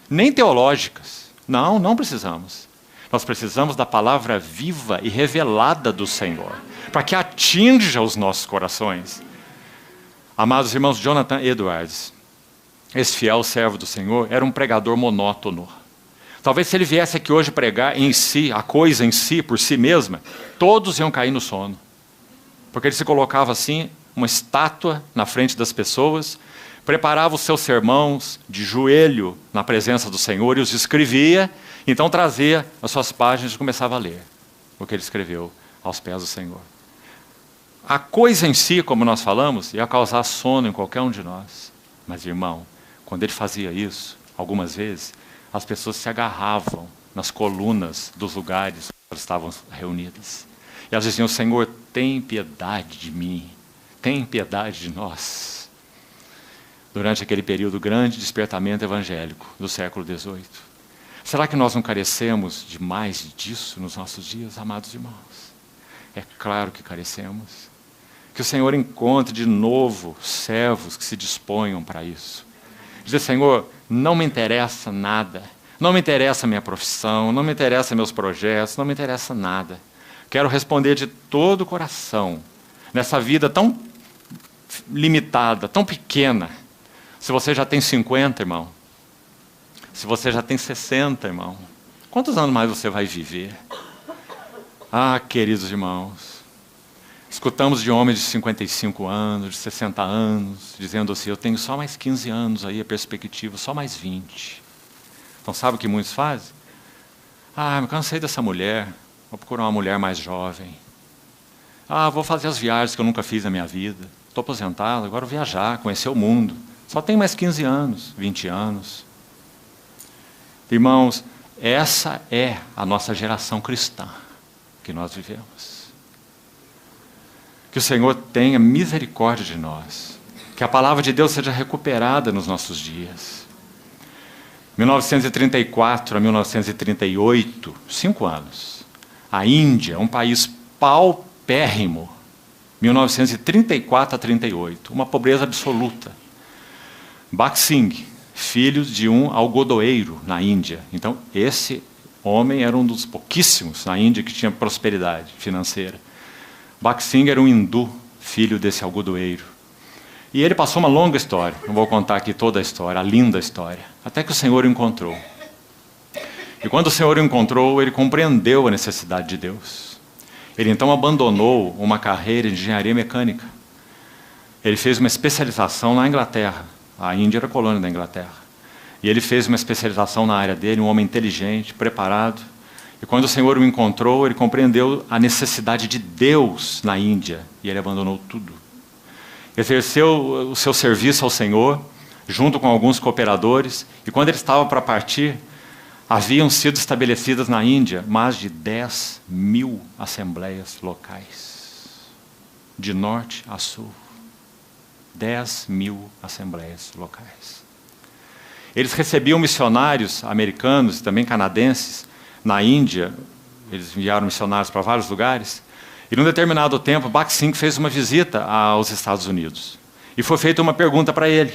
nem teológicas, não precisamos. Nós precisamos da palavra viva e revelada do Senhor, para que atinja os nossos corações. Amados irmãos, Jonathan Edwards, esse fiel servo do Senhor, era um pregador monótono. Talvez se ele viesse aqui hoje pregar em si, a coisa em si, por si mesma, todos iam cair no sono. Porque ele se colocava assim, uma estátua na frente das pessoas, preparava os seus sermãos de joelho na presença do Senhor e os escrevia, então trazia as suas páginas e começava a ler o que ele escreveu aos pés do Senhor. A coisa em si, como nós falamos, ia causar sono em qualquer um de nós. Mas, irmão, quando ele fazia isso, algumas vezes, as pessoas se agarravam nas colunas dos lugares onde elas estavam reunidas. E elas diziam, Senhor, tem piedade de mim, tem piedade de nós. Durante aquele período grande despertamento evangélico do século XVIII. Será que nós não carecemos de mais disso nos nossos dias, amados irmãos? É claro que carecemos. Que o Senhor encontre de novo servos que se disponham para isso. Dizer, Senhor, não me interessa nada. Não me interessa a minha profissão, não me interessa meus projetos, não me interessa nada. Quero responder de todo o coração, nessa vida tão limitada, tão pequena. Se você já tem 50, irmão, se você já tem 60, irmão, quantos anos mais você vai viver? Ah, queridos irmãos, escutamos de homens de 55 anos, de 60 anos, dizendo assim, eu tenho só mais 15 anos aí, a perspectiva, só mais 20. Então sabe o que muitos fazem? Ah, me cansei dessa mulher, vou procurar uma mulher mais jovem. Ah, vou fazer as viagens que eu nunca fiz na minha vida. Estou aposentado, agora vou viajar, conhecer o mundo. Só tenho mais 15 anos, 20 anos. Irmãos, essa é a nossa geração cristã que nós vivemos. Que o Senhor tenha misericórdia de nós. Que a palavra de Deus seja recuperada nos nossos dias. 1934 a 1938, 5 anos. A Índia, um país paupérrimo. 1934 a 38, uma pobreza absoluta. Bhagat Singh, filho de um algodoeiro na Índia. Então, esse homem era um dos pouquíssimos na Índia que tinha prosperidade financeira. Bhagat Singh era um hindu, filho desse algodoeiro. E ele passou uma longa história, não vou contar aqui toda a história, a linda história, até que o Senhor o encontrou. E quando o Senhor o encontrou, ele compreendeu a necessidade de Deus. Ele então abandonou uma carreira de engenharia mecânica. Ele fez uma especialização na Inglaterra. A Índia era colônia da Inglaterra. E ele fez uma especialização na área dele, um homem inteligente, preparado. E quando o Senhor o encontrou, ele compreendeu a necessidade de Deus na Índia. E ele abandonou tudo. Exerceu o seu serviço ao Senhor, junto com alguns cooperadores. E quando ele estava para partir, haviam sido estabelecidas na Índia mais de 10.000 assembleias locais. De norte a sul. 10.000 assembleias locais. Eles recebiam missionários americanos e também canadenses na Índia. Eles enviaram missionários para vários lugares. E num determinado tempo, Bhagat Singh fez uma visita aos Estados Unidos. E foi feita uma pergunta para ele.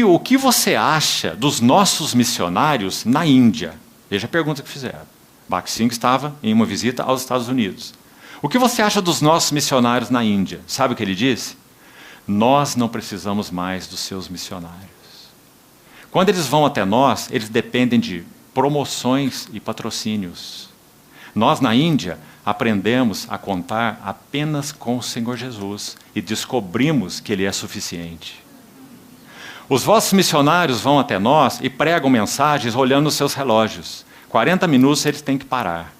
O que você acha dos nossos missionários na Índia? Veja a pergunta que fizeram. Bhagat Singh estava em uma visita aos Estados Unidos. O que você acha dos nossos missionários na Índia? Sabe o que ele disse? Nós não precisamos mais dos seus missionários. Quando eles vão até nós, eles dependem de promoções e patrocínios. Nós, na Índia, aprendemos a contar apenas com o Senhor Jesus e descobrimos que Ele é suficiente. Os vossos missionários vão até nós e pregam mensagens olhando os seus relógios. 40 minutos eles têm que parar.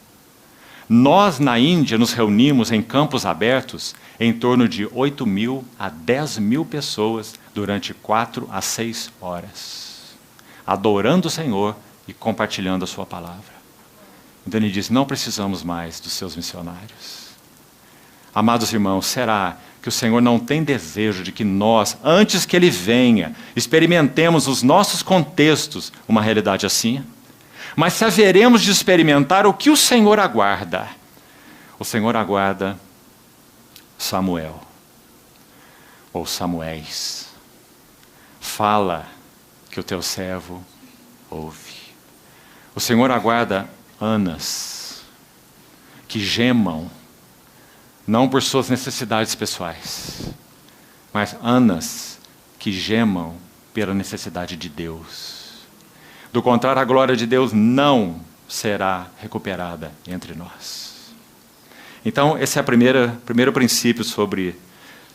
Nós, na Índia, nos reunimos em campos abertos em torno de 8.000 a 10.000 pessoas durante 4 a 6 horas, adorando o Senhor e compartilhando a sua palavra. Então ele diz, não precisamos mais dos seus missionários. Amados irmãos, será que o Senhor não tem desejo de que nós, antes que Ele venha, experimentemos nos nossos contextos uma realidade assim? Mas se haveremos de experimentar o que o Senhor aguarda? O Senhor aguarda Samuel, ou Samuéis. Fala que o teu servo ouve. O Senhor aguarda Anas, que gemam, não por suas necessidades pessoais, mas Anas, que gemam pela necessidade de Deus. Do contrário, a glória de Deus não será recuperada entre nós. Então, esse é o primeiro princípio sobre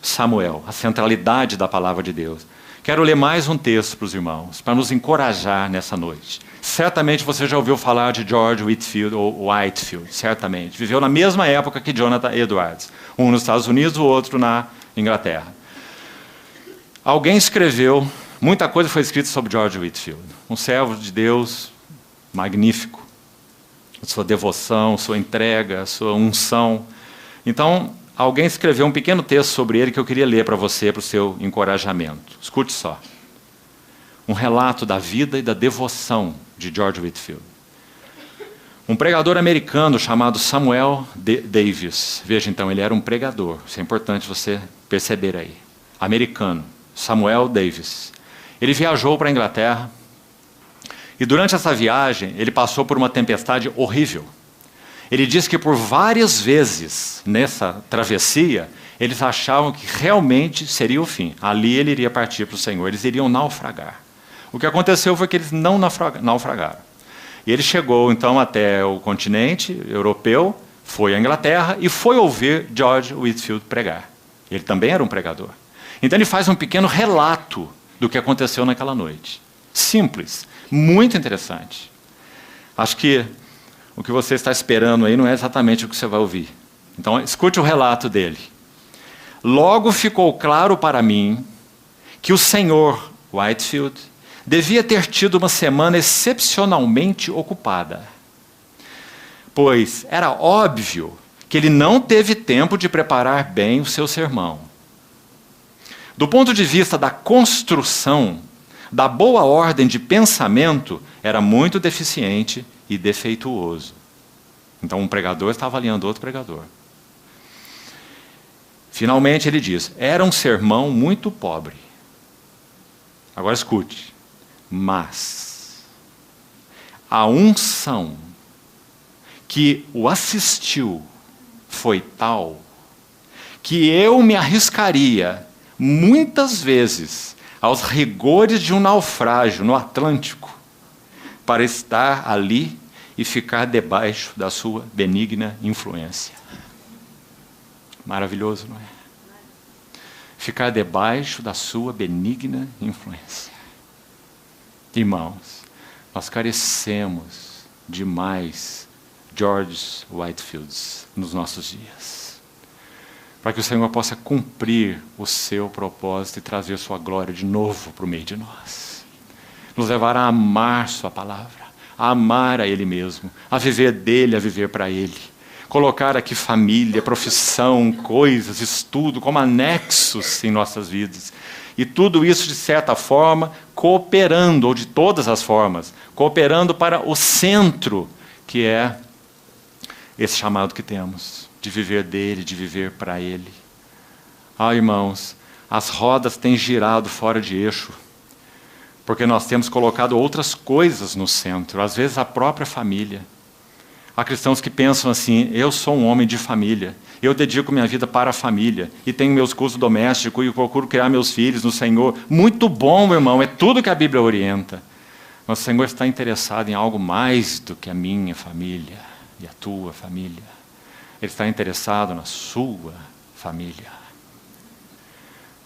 Samuel, a centralidade da palavra de Deus. Quero ler mais um texto para os irmãos, para nos encorajar nessa noite. Certamente você já ouviu falar de George Whitefield, ou Whitefield, certamente. Viveu na mesma época que Jonathan Edwards. Um nos Estados Unidos, o outro na Inglaterra. Alguém escreveu, muita coisa foi escrita sobre George Whitefield. Um servo de Deus magnífico. Sua devoção, sua entrega, sua unção. Então, alguém escreveu um pequeno texto sobre ele que eu queria ler para você, para o seu encorajamento. Escute só. Um relato da vida e da devoção de George Whitefield. Um pregador americano chamado Samuel Davis. Veja, então, ele era um pregador. Isso é importante você perceber aí. Americano. Samuel Davis. Ele viajou para a Inglaterra. E durante essa viagem, ele passou por uma tempestade horrível. Ele diz que por várias vezes nessa travessia, eles achavam que realmente seria o fim. Ali ele iria partir para o Senhor, eles iriam naufragar. O que aconteceu foi que eles não naufragaram. E ele chegou então até o continente europeu, foi à Inglaterra e foi ouvir George Whitefield pregar. Ele também era um pregador. Então ele faz um pequeno relato do que aconteceu naquela noite. Simples, muito interessante. Acho que o que você está esperando aí não é exatamente o que você vai ouvir. Então, escute o relato dele. Logo ficou claro para mim que o senhor Whitefield devia ter tido uma semana excepcionalmente ocupada, pois era óbvio que ele não teve tempo de preparar bem o seu sermão. Do ponto de vista da construção, da boa ordem de pensamento, era muito deficiente e defeituoso. Então um pregador está avaliando outro pregador. Finalmente ele diz, era um sermão muito pobre. Agora escute. Mas a unção que o assistiu foi tal que eu me arriscaria, muitas vezes, aos rigores de um naufrágio no Atlântico, para estar ali e ficar debaixo da sua benigna influência. Maravilhoso, não é? Ficar debaixo da sua benigna influência. Irmãos, nós carecemos de mais George Whitefields nos nossos dias, para que o Senhor possa cumprir o seu propósito e trazer sua glória de novo para o meio de nós. Nos levar a amar sua palavra, a amar a Ele mesmo, a viver dele, a viver para Ele. Colocar aqui família, profissão, coisas, estudo, como anexos em nossas vidas. E tudo isso, de certa forma, cooperando, ou de todas as formas, cooperando para o centro, que é esse chamado que temos, de viver dele, de viver para Ele. Ah, irmãos, as rodas têm girado fora de eixo, porque nós temos colocado outras coisas no centro, às vezes a própria família. Há cristãos que pensam assim: eu sou um homem de família, eu dedico minha vida para a família, e tenho meus cursos domésticos, e procuro criar meus filhos no Senhor. Muito bom, meu irmão, é tudo que a Bíblia orienta. Mas o Senhor está interessado em algo mais do que a minha família e a tua família. Ele está interessado na sua família.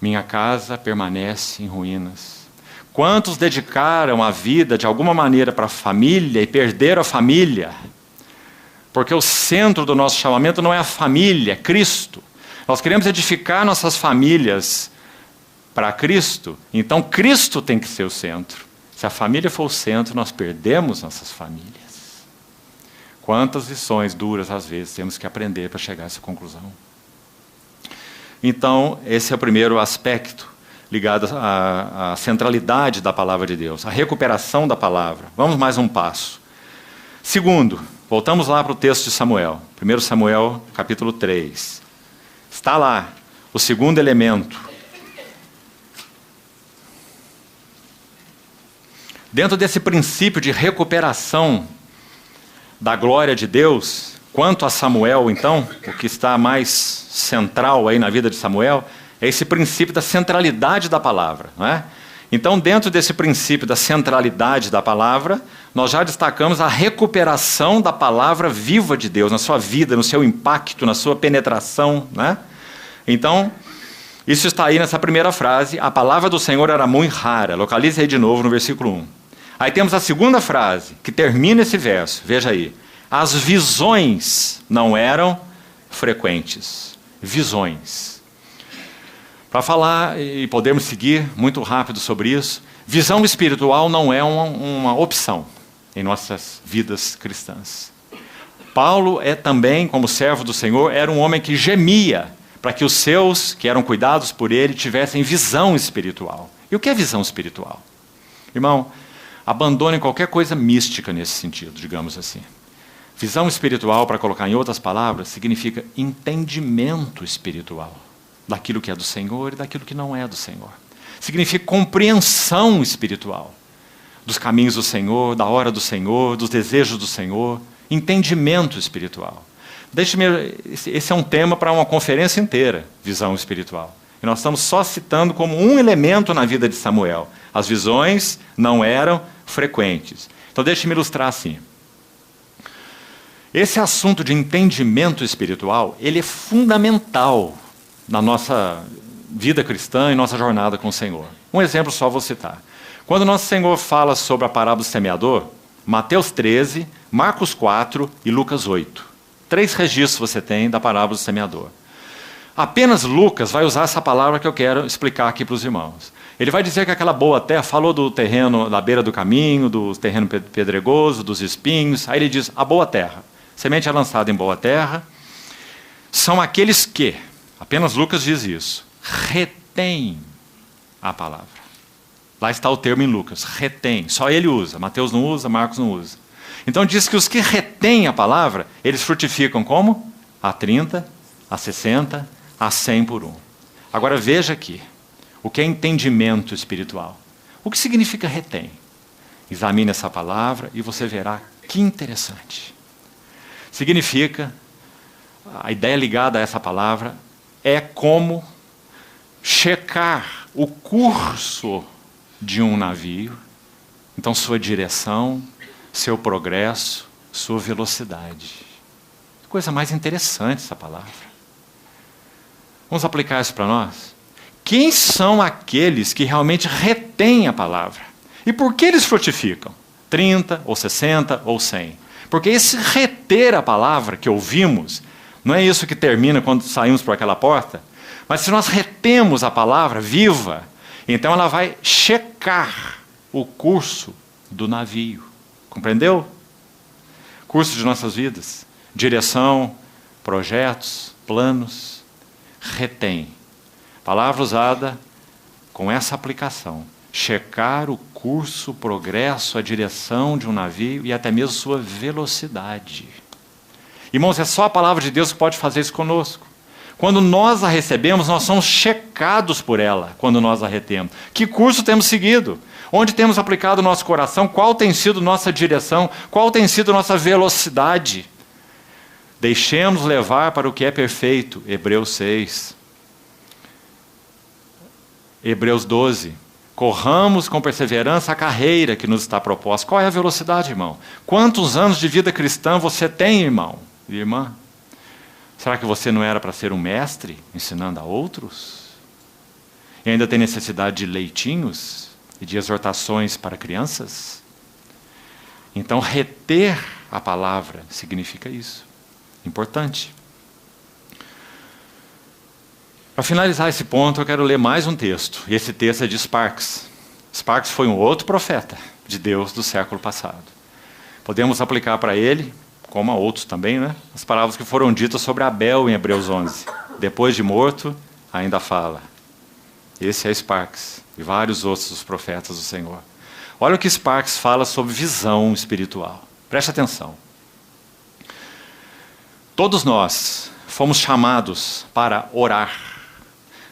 Minha casa permanece em ruínas. Quantos dedicaram a vida de alguma maneira para a família e perderam a família? Porque o centro do nosso chamamento não é a família, é Cristo. Nós queremos edificar nossas famílias para Cristo, então Cristo tem que ser o centro. Se a família for o centro, nós perdemos nossas famílias. Quantas lições duras, às vezes, temos que aprender para chegar a essa conclusão. Então, esse é o primeiro aspecto ligado à centralidade da palavra de Deus, a recuperação da palavra. Vamos mais um passo. Segundo, voltamos lá para o texto de Samuel, 1 Samuel, capítulo 3. Está lá o segundo elemento. Dentro desse princípio de recuperação da glória de Deus, quanto a Samuel, então, o que está mais central aí na vida de Samuel, é esse princípio da centralidade da palavra, não é? Então, dentro desse princípio da centralidade da palavra, nós já destacamos a recuperação da palavra viva de Deus na sua vida, no seu impacto, na sua penetração, né? Então, isso está aí nessa primeira frase: a palavra do Senhor era muito rara. Localize aí de novo no versículo 1. Aí temos a segunda frase, que termina esse verso. Veja aí. As visões não eram frequentes. Visões. Para falar e podermos seguir muito rápido sobre isso, visão espiritual não é uma opção em nossas vidas cristãs. Paulo é também, como servo do Senhor, era um homem que gemia para que os seus, que eram cuidados por ele, tivessem visão espiritual. E o que é visão espiritual? Irmão, abandone qualquer coisa mística nesse sentido, digamos assim. Visão espiritual, para colocar em outras palavras, significa entendimento espiritual daquilo que é do Senhor e daquilo que não é do Senhor. Significa compreensão espiritual dos caminhos do Senhor, da hora do Senhor, dos desejos do Senhor, entendimento espiritual. Esse é um tema para uma conferência inteira, visão espiritual. E nós estamos só citando como um elemento na vida de Samuel. As visões não eram frequentes. Então deixe-me ilustrar assim. Esse assunto de entendimento espiritual, ele é fundamental na nossa vida cristã e nossa jornada com o Senhor. Um exemplo só vou citar. Quando nosso Senhor fala sobre a parábola do semeador, Mateus 13, Marcos 4 e Lucas 8. 3 registros você tem da parábola do semeador. Apenas Lucas vai usar essa palavra que eu quero explicar aqui para os irmãos. Ele vai dizer que aquela boa terra, falou do terreno da beira do caminho, do terreno pedregoso, dos espinhos. Aí ele diz, a boa terra. Semente é lançada em boa terra. São aqueles que, apenas Lucas diz isso, retém a palavra. Lá está o termo em Lucas, retém. Só ele usa, Mateus não usa, Marcos não usa. Então diz que os que retêm a palavra, eles frutificam como? A 30, a 60, a 100 por 1. Agora veja aqui, o que é entendimento espiritual? O que significa retém? Examine essa palavra e você verá que interessante. Significa, a ideia ligada a essa palavra é como checar o curso de um navio. Então, sua direção, seu progresso, sua velocidade. Coisa mais interessante essa palavra. Vamos aplicar isso para nós? Quem são aqueles que realmente retêm a palavra? E por que eles frutificam? 30, ou 60, ou 100? Porque esse reter a palavra que ouvimos, não é isso que termina quando saímos por aquela porta, mas se nós retemos a palavra viva, então ela vai checar o curso do navio. Compreendeu? Curso de nossas vidas. Direção, projetos, planos. Retém. Palavra usada com essa aplicação. Checar o curso, o progresso, a direção de um navio e até mesmo sua velocidade. Irmãos, é só a palavra de Deus que pode fazer isso conosco. Quando nós a recebemos, nós somos checados por ela, quando nós a retemos. Que curso temos seguido? Onde temos aplicado o nosso coração? Qual tem sido nossa direção? Qual tem sido nossa velocidade? Deixemos levar para o que é perfeito. Hebreus 6. Hebreus 12. Corramos com perseverança a carreira que nos está proposta. Qual é a velocidade, irmão? Quantos anos de vida cristã você tem, irmão e irmã? Será que você não era para ser um mestre, ensinando a outros? E ainda tem necessidade de leitinhos e de exortações para crianças? Então, reter a palavra significa isso. Importante. Para finalizar esse ponto, eu quero ler mais um texto. E esse texto é de Sparks. Sparks foi um outro profeta de Deus do século passado. Podemos aplicar para ele, como a outros também, né? As palavras que foram ditas sobre Abel em Hebreus 11. Depois de morto, ainda fala. Esse é Sparks e vários outros dos profetas do Senhor. Olha o que Sparks fala sobre visão espiritual. Preste atenção. Todos nós fomos chamados para orar,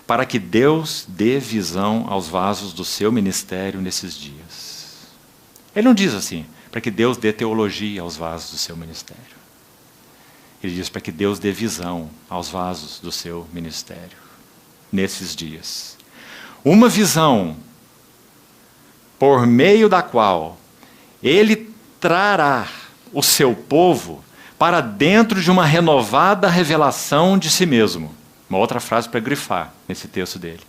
para que Deus dê visão aos vasos do seu ministério nesses dias. Ele não diz assim, para que Deus dê teologia aos vasos do seu ministério. Ele diz para que Deus dê visão aos vasos do seu ministério nesses dias. Uma visão por meio da qual Ele trará o seu povo para dentro de uma renovada revelação de si mesmo. Uma outra frase para grifar nesse texto dele.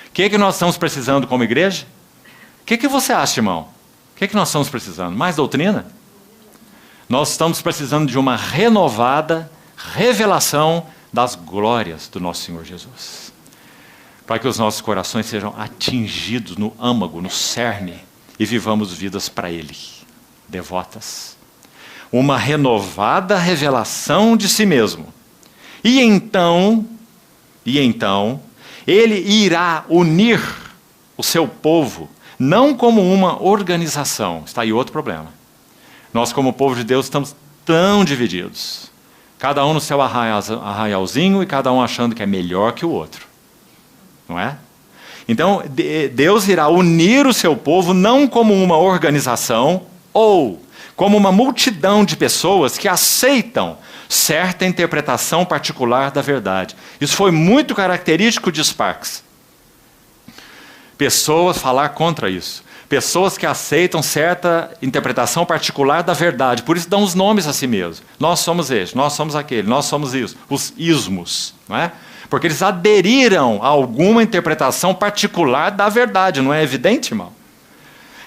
O que nós estamos precisando como igreja? O que você acha, irmão? O que nós estamos precisando? Mais doutrina? Nós estamos precisando de uma renovada revelação das glórias do nosso Senhor Jesus. Para que os nossos corações sejam atingidos no âmago, no cerne, e vivamos vidas para Ele, devotas. Uma renovada revelação de si mesmo. E então, Ele irá unir o seu povo, não como uma organização. Está aí outro problema. Nós, como povo de Deus, estamos tão divididos. Cada um no seu arraialzinho e cada um achando que é melhor que o outro. Não é? Então, Deus irá unir o seu povo não como uma organização ou como uma multidão de pessoas que aceitam certa interpretação particular da verdade. Isso foi muito característico de Sparks. Pessoas falar contra isso. Pessoas que aceitam certa interpretação particular da verdade. Por isso dão os nomes a si mesmos. Nós somos este, nós somos aquele, nós somos isso. Os ismos. Não é? Porque eles aderiram a alguma interpretação particular da verdade. Não é evidente, irmão?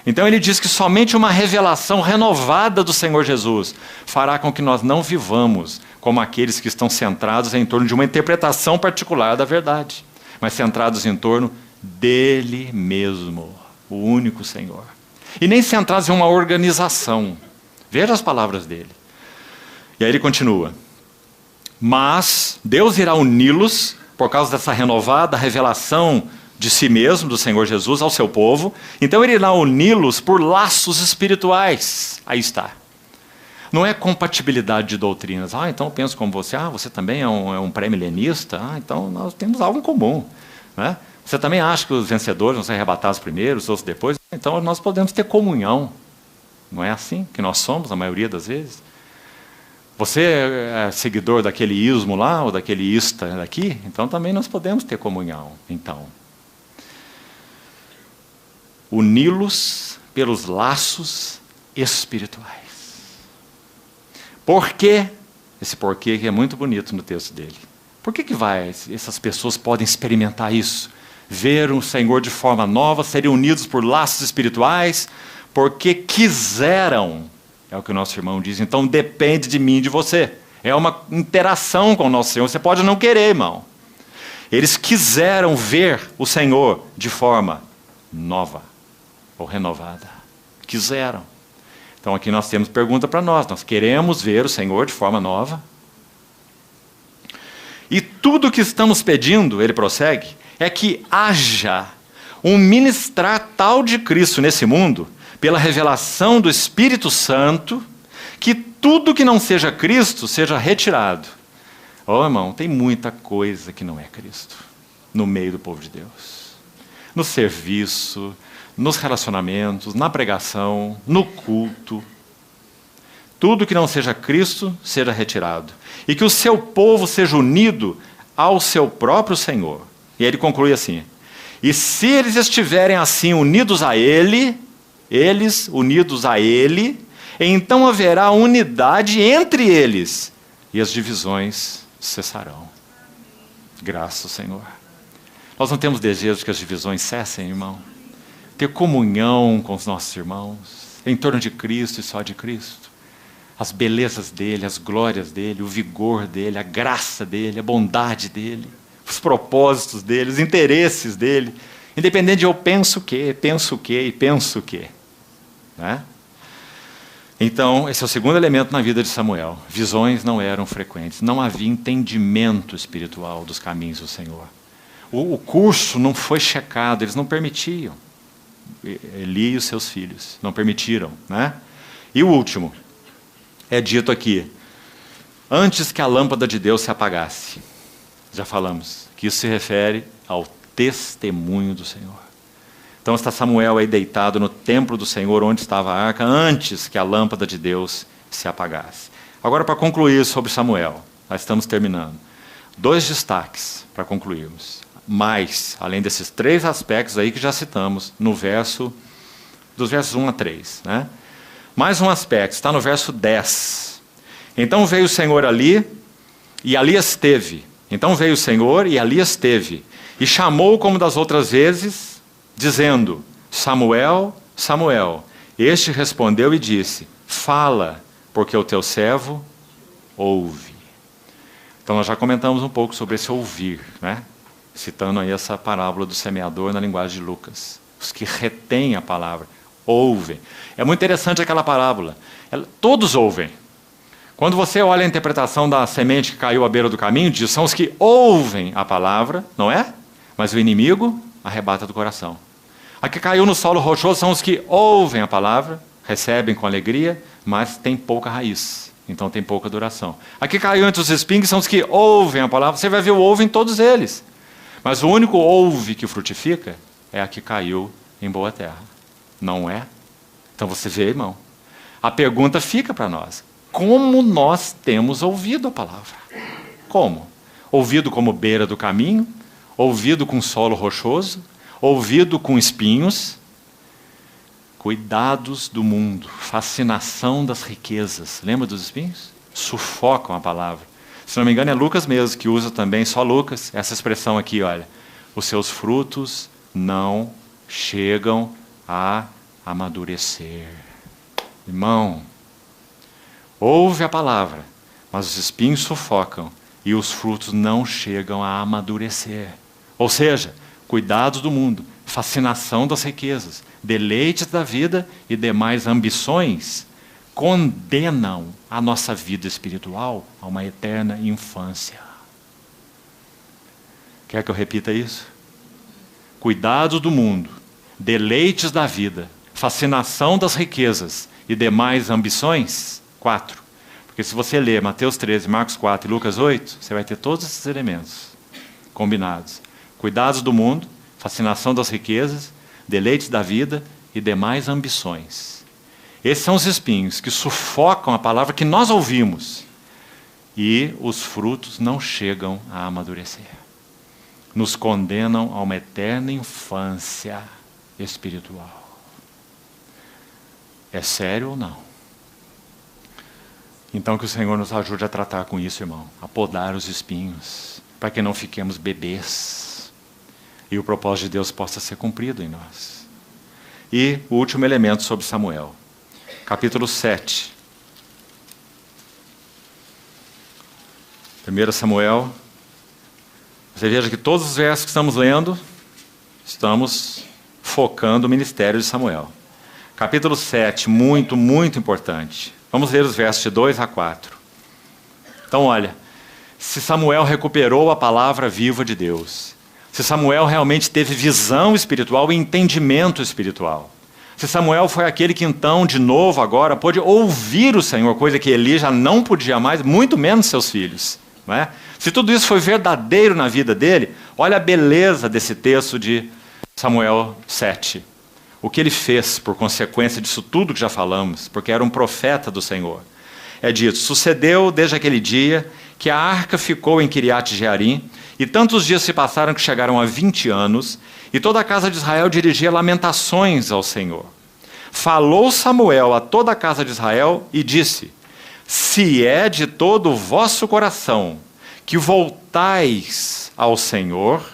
Então ele diz que somente uma revelação renovada do Senhor Jesus fará com que nós não vivamos como aqueles que estão centrados em torno de uma interpretação particular da verdade, mas centrados em torno dele mesmo, o único Senhor. E nem centrados em uma organização. Veja as palavras dele. E aí ele continua. Mas Deus irá uni-los por causa dessa renovada revelação de si mesmo, do Senhor Jesus, ao seu povo. Então ele irá uni-los por laços espirituais. Aí está. Não é compatibilidade de doutrinas. Então eu penso como você. Você também é um pré-milenista. Então nós temos algo em comum. Né? Você também acha que os vencedores vão ser arrebatados primeiro, os outros depois? Então nós podemos ter comunhão. Não é assim que nós somos, a maioria das vezes? Você é seguidor daquele ismo lá, ou daquele ista daqui? Então também nós podemos ter comunhão. Então, uni-los pelos laços espirituais. Por quê? Esse porquê que é muito bonito no texto dele. Por que essas pessoas podem experimentar isso? Ver o Senhor de forma nova, serem unidos por laços espirituais, porque quiseram, é o que o nosso irmão diz. Então depende de mim e de você. É uma interação com o nosso Senhor. Você pode não querer, irmão. Eles quiseram ver o Senhor de forma nova ou renovada. Quiseram. Então aqui nós temos pergunta para nós. Nós queremos ver o Senhor de forma nova? E tudo o que estamos pedindo, ele prossegue, é que haja um ministrar tal de Cristo nesse mundo, pela revelação do Espírito Santo, que tudo que não seja Cristo seja retirado. Oh, irmão, tem muita coisa que não é Cristo no meio do povo de Deus. No serviço, nos relacionamentos, na pregação, no culto. Tudo que não seja Cristo seja retirado. E que o seu povo seja unido ao seu próprio Senhor. E ele conclui assim: e se eles estiverem assim unidos a Ele, eles unidos a Ele, então haverá unidade entre eles, e as divisões cessarão. Graças ao Senhor. Nós não temos desejo que as divisões cessem, irmão. Ter comunhão com os nossos irmãos, em torno de Cristo e só de Cristo. As belezas dele, as glórias dele, o vigor dele, a graça dele, a bondade dele, os propósitos dele, os interesses dele. Independente de eu penso o quê, penso o quê e penso o quê. Né? Então, esse é o segundo elemento na vida de Samuel. Visões não eram frequentes. Não havia entendimento espiritual dos caminhos do Senhor. O curso não foi checado, eles não permitiam. Eli e os seus filhos não permitiram. Né? E o último, é dito aqui, antes que a lâmpada de Deus se apagasse. Já falamos que isso se refere ao testemunho do Senhor. Então está Samuel aí deitado no templo do Senhor, onde estava a arca, antes que a lâmpada de Deus se apagasse. Agora, para concluir sobre Samuel, nós estamos terminando. 2 destaques para concluirmos. Mais, além desses 3 aspectos aí que já citamos, dos versos 1 a 3. Né? Mais um aspecto, está no verso 10. Então veio o Senhor ali, e ali esteve. Então veio o Senhor, e ali esteve. E chamou como das outras vezes, dizendo: Samuel, Samuel. Este respondeu e disse: fala, porque o teu servo ouve. Então nós já comentamos um pouco sobre esse ouvir, né? Citando aí essa parábola do semeador na linguagem de Lucas. Os que retêm a palavra, ouvem. É muito interessante aquela parábola. Todos ouvem. Quando você olha a interpretação da semente que caiu à beira do caminho, diz: são os que ouvem a palavra, não é? Mas o inimigo arrebata do coração. A que caiu no solo rochoso são os que ouvem a palavra, recebem com alegria, mas tem pouca raiz. Então tem pouca duração. A que caiu entre os espinhos são os que ouvem a palavra. Você vai ver o ouve em todos eles. Mas o único ouve que frutifica é a que caiu em boa terra. Não é? Então você vê, irmão. A pergunta fica para nós. Como nós temos ouvido a palavra? Como? Ouvido como beira do caminho? Ouvido com solo rochoso? Ouvido com espinhos? Cuidados do mundo, fascinação das riquezas. Lembra dos espinhos? Sufocam a palavra. Se não me engano é Lucas mesmo que usa também, só Lucas, essa expressão aqui, olha. Os seus frutos não chegam a amadurecer. Irmão, ouve a palavra, mas os espinhos sufocam e os frutos não chegam a amadurecer. Ou seja, cuidados do mundo, fascinação das riquezas, deleites da vida e demais ambições condenam a nossa vida espiritual a uma eterna infância. Quer que eu repita isso? Cuidados do mundo, deleites da vida, fascinação das riquezas e demais ambições. 4. Porque se você ler Mateus 13, Marcos 4 e Lucas 8, você vai ter todos esses elementos combinados. Cuidados do mundo, fascinação das riquezas, deleites da vida e demais ambições. Esses são os espinhos que sufocam a palavra que nós ouvimos, e os frutos não chegam a amadurecer. Nos condenam a uma eterna infância espiritual. É sério ou não? Então que o Senhor nos ajude a tratar com isso, irmão, a podar os espinhos, para que não fiquemos bebês e o propósito de Deus possa ser cumprido em nós. E o último elemento sobre Samuel, capítulo 7. 1 Samuel, você veja que todos os versos que estamos lendo, estamos focando o ministério de Samuel. Capítulo 7, muito, muito importante. Vamos ler os versos de 2 a 4. Então, olha, se Samuel recuperou a palavra viva de Deus, se Samuel realmente teve visão espiritual e entendimento espiritual, se Samuel foi aquele que então, de novo agora, pôde ouvir o Senhor, coisa que Eli já não podia mais, muito menos seus filhos. Não é? Se tudo isso foi verdadeiro na vida dele, olha a beleza desse texto de Samuel 7. O que ele fez por consequência disso tudo que já falamos, porque era um profeta do Senhor. É dito, sucedeu desde aquele dia que a arca ficou em Kiriat Jearim, e tantos dias se passaram que chegaram a 20 anos, e toda a casa de Israel dirigia lamentações ao Senhor. Falou Samuel a toda a casa de Israel e disse, se é de todo o vosso coração que voltais ao Senhor,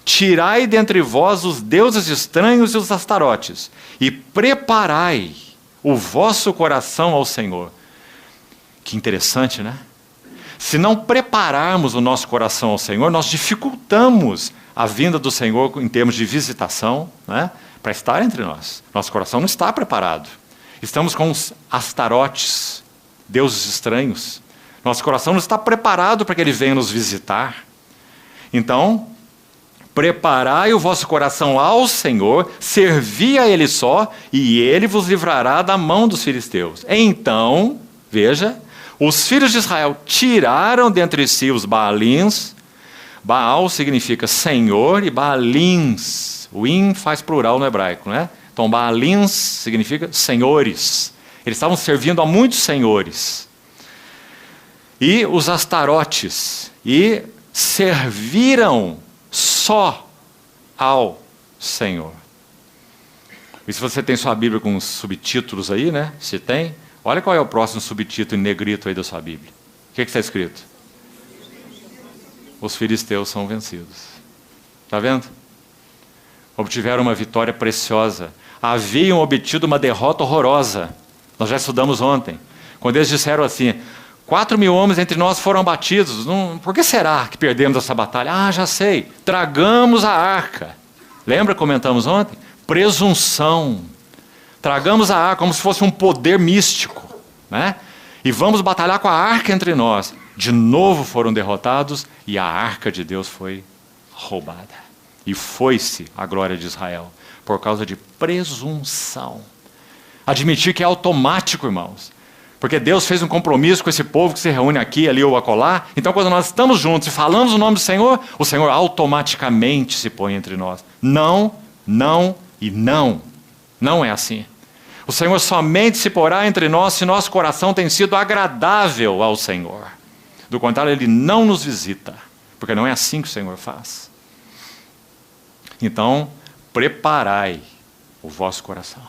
tirai dentre vós os deuses estranhos e os astarotes, e preparai o vosso coração ao Senhor. Que interessante, né? Se não prepararmos o nosso coração ao Senhor, nós dificultamos a vinda do Senhor em termos de visitação, né? Para estar entre nós. Nosso coração não está preparado. Estamos com os astarotes, deuses estranhos. Nosso coração não está preparado para que Ele venha nos visitar. Então, preparai o vosso coração ao Senhor, servi a Ele só, e Ele vos livrará da mão dos filisteus. Então, veja, os filhos de Israel tiraram dentre si os Baalins. Baal significa Senhor e Baalins. O in faz plural no hebraico, né? Então, Baalins significa senhores. Eles estavam servindo a muitos senhores. E os astarotes. E serviram só ao Senhor. E se você tem sua Bíblia com os subtítulos aí, né? Se tem, olha qual é o próximo subtítulo em negrito aí da sua Bíblia. O que está escrito? Os filisteus são vencidos. Está vendo? Obtiveram uma vitória preciosa. Haviam obtido uma derrota horrorosa. Nós já estudamos ontem. Quando eles disseram assim, 4.000 homens entre nós foram abatidos. Por que será que perdemos essa batalha? Ah, já sei. Tragamos a arca. Lembra que comentamos ontem? Presunção. Tragamos a arca como se fosse um poder místico, né? E vamos batalhar com a arca entre nós. De novo foram derrotados e a arca de Deus foi roubada. E foi-se a glória de Israel por causa de presunção. Admitir que é automático, irmãos. Porque Deus fez um compromisso com esse povo que se reúne aqui, ali ou acolá. Então, quando nós estamos juntos e falamos o nome do Senhor, o Senhor automaticamente se põe entre nós. Não, não e não. Não é assim. O Senhor somente se porá entre nós se nosso coração tem sido agradável ao Senhor. Do contrário, Ele não nos visita. Porque não é assim que o Senhor faz. Então, preparai o vosso coração.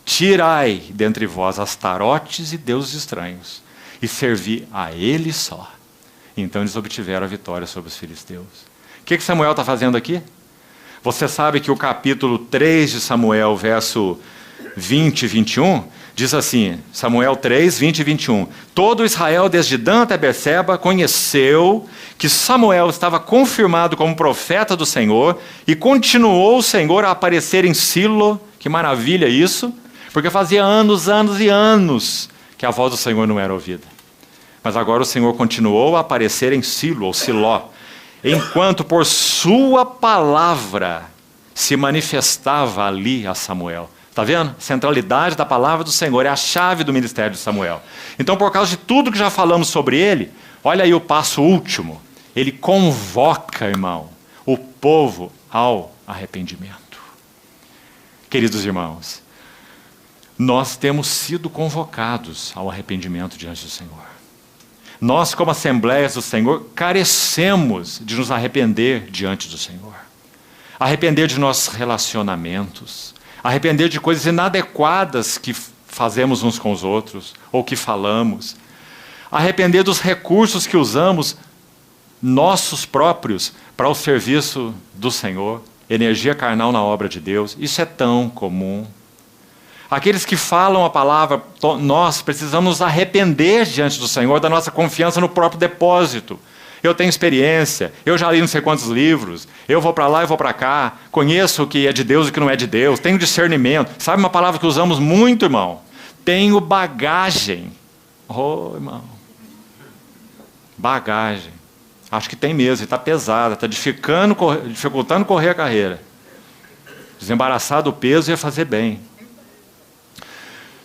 Tirai dentre vós astarotes e deuses estranhos, e servi a Ele só. Então eles obtiveram a vitória sobre os filisteus. O que Samuel está fazendo aqui? Você sabe que o capítulo 3 de Samuel, verso 20 e 21, diz assim, Samuel 3, 20 e 21. Todo Israel, desde Dan até Berseba, conheceu que Samuel estava confirmado como profeta do Senhor, e continuou o Senhor a aparecer em Silo. Que maravilha isso! Porque fazia anos, anos e anos que a voz do Senhor não era ouvida. Mas agora o Senhor continuou a aparecer em Silo, ou Siló, enquanto por sua palavra se manifestava ali a Samuel. Está vendo? Centralidade da palavra do Senhor é a chave do ministério de Samuel. Então, por causa de tudo que já falamos sobre ele, olha aí o passo último. Ele convoca, irmão, o povo ao arrependimento. Queridos irmãos, nós temos sido convocados ao arrependimento diante do Senhor. Nós, como Assembleias do Senhor, carecemos de nos arrepender diante do Senhor. Arrepender de nossos relacionamentos. Arrepender de coisas inadequadas que fazemos uns com os outros, ou que falamos. Arrepender dos recursos que usamos, nossos próprios, para o serviço do Senhor. Energia carnal na obra de Deus. Isso é tão comum. Aqueles que falam a palavra, nós precisamos nos arrepender diante do Senhor da nossa confiança no próprio depósito. Eu tenho experiência, eu já li não sei quantos livros, eu vou para lá e vou para cá, conheço o que é de Deus e o que não é de Deus, tenho discernimento. Sabe uma palavra que usamos muito, irmão? Tenho bagagem. Oh, irmão. Bagagem. Acho que tem mesmo, está pesada, está dificultando correr a carreira. Desembaraçar do peso ia fazer bem.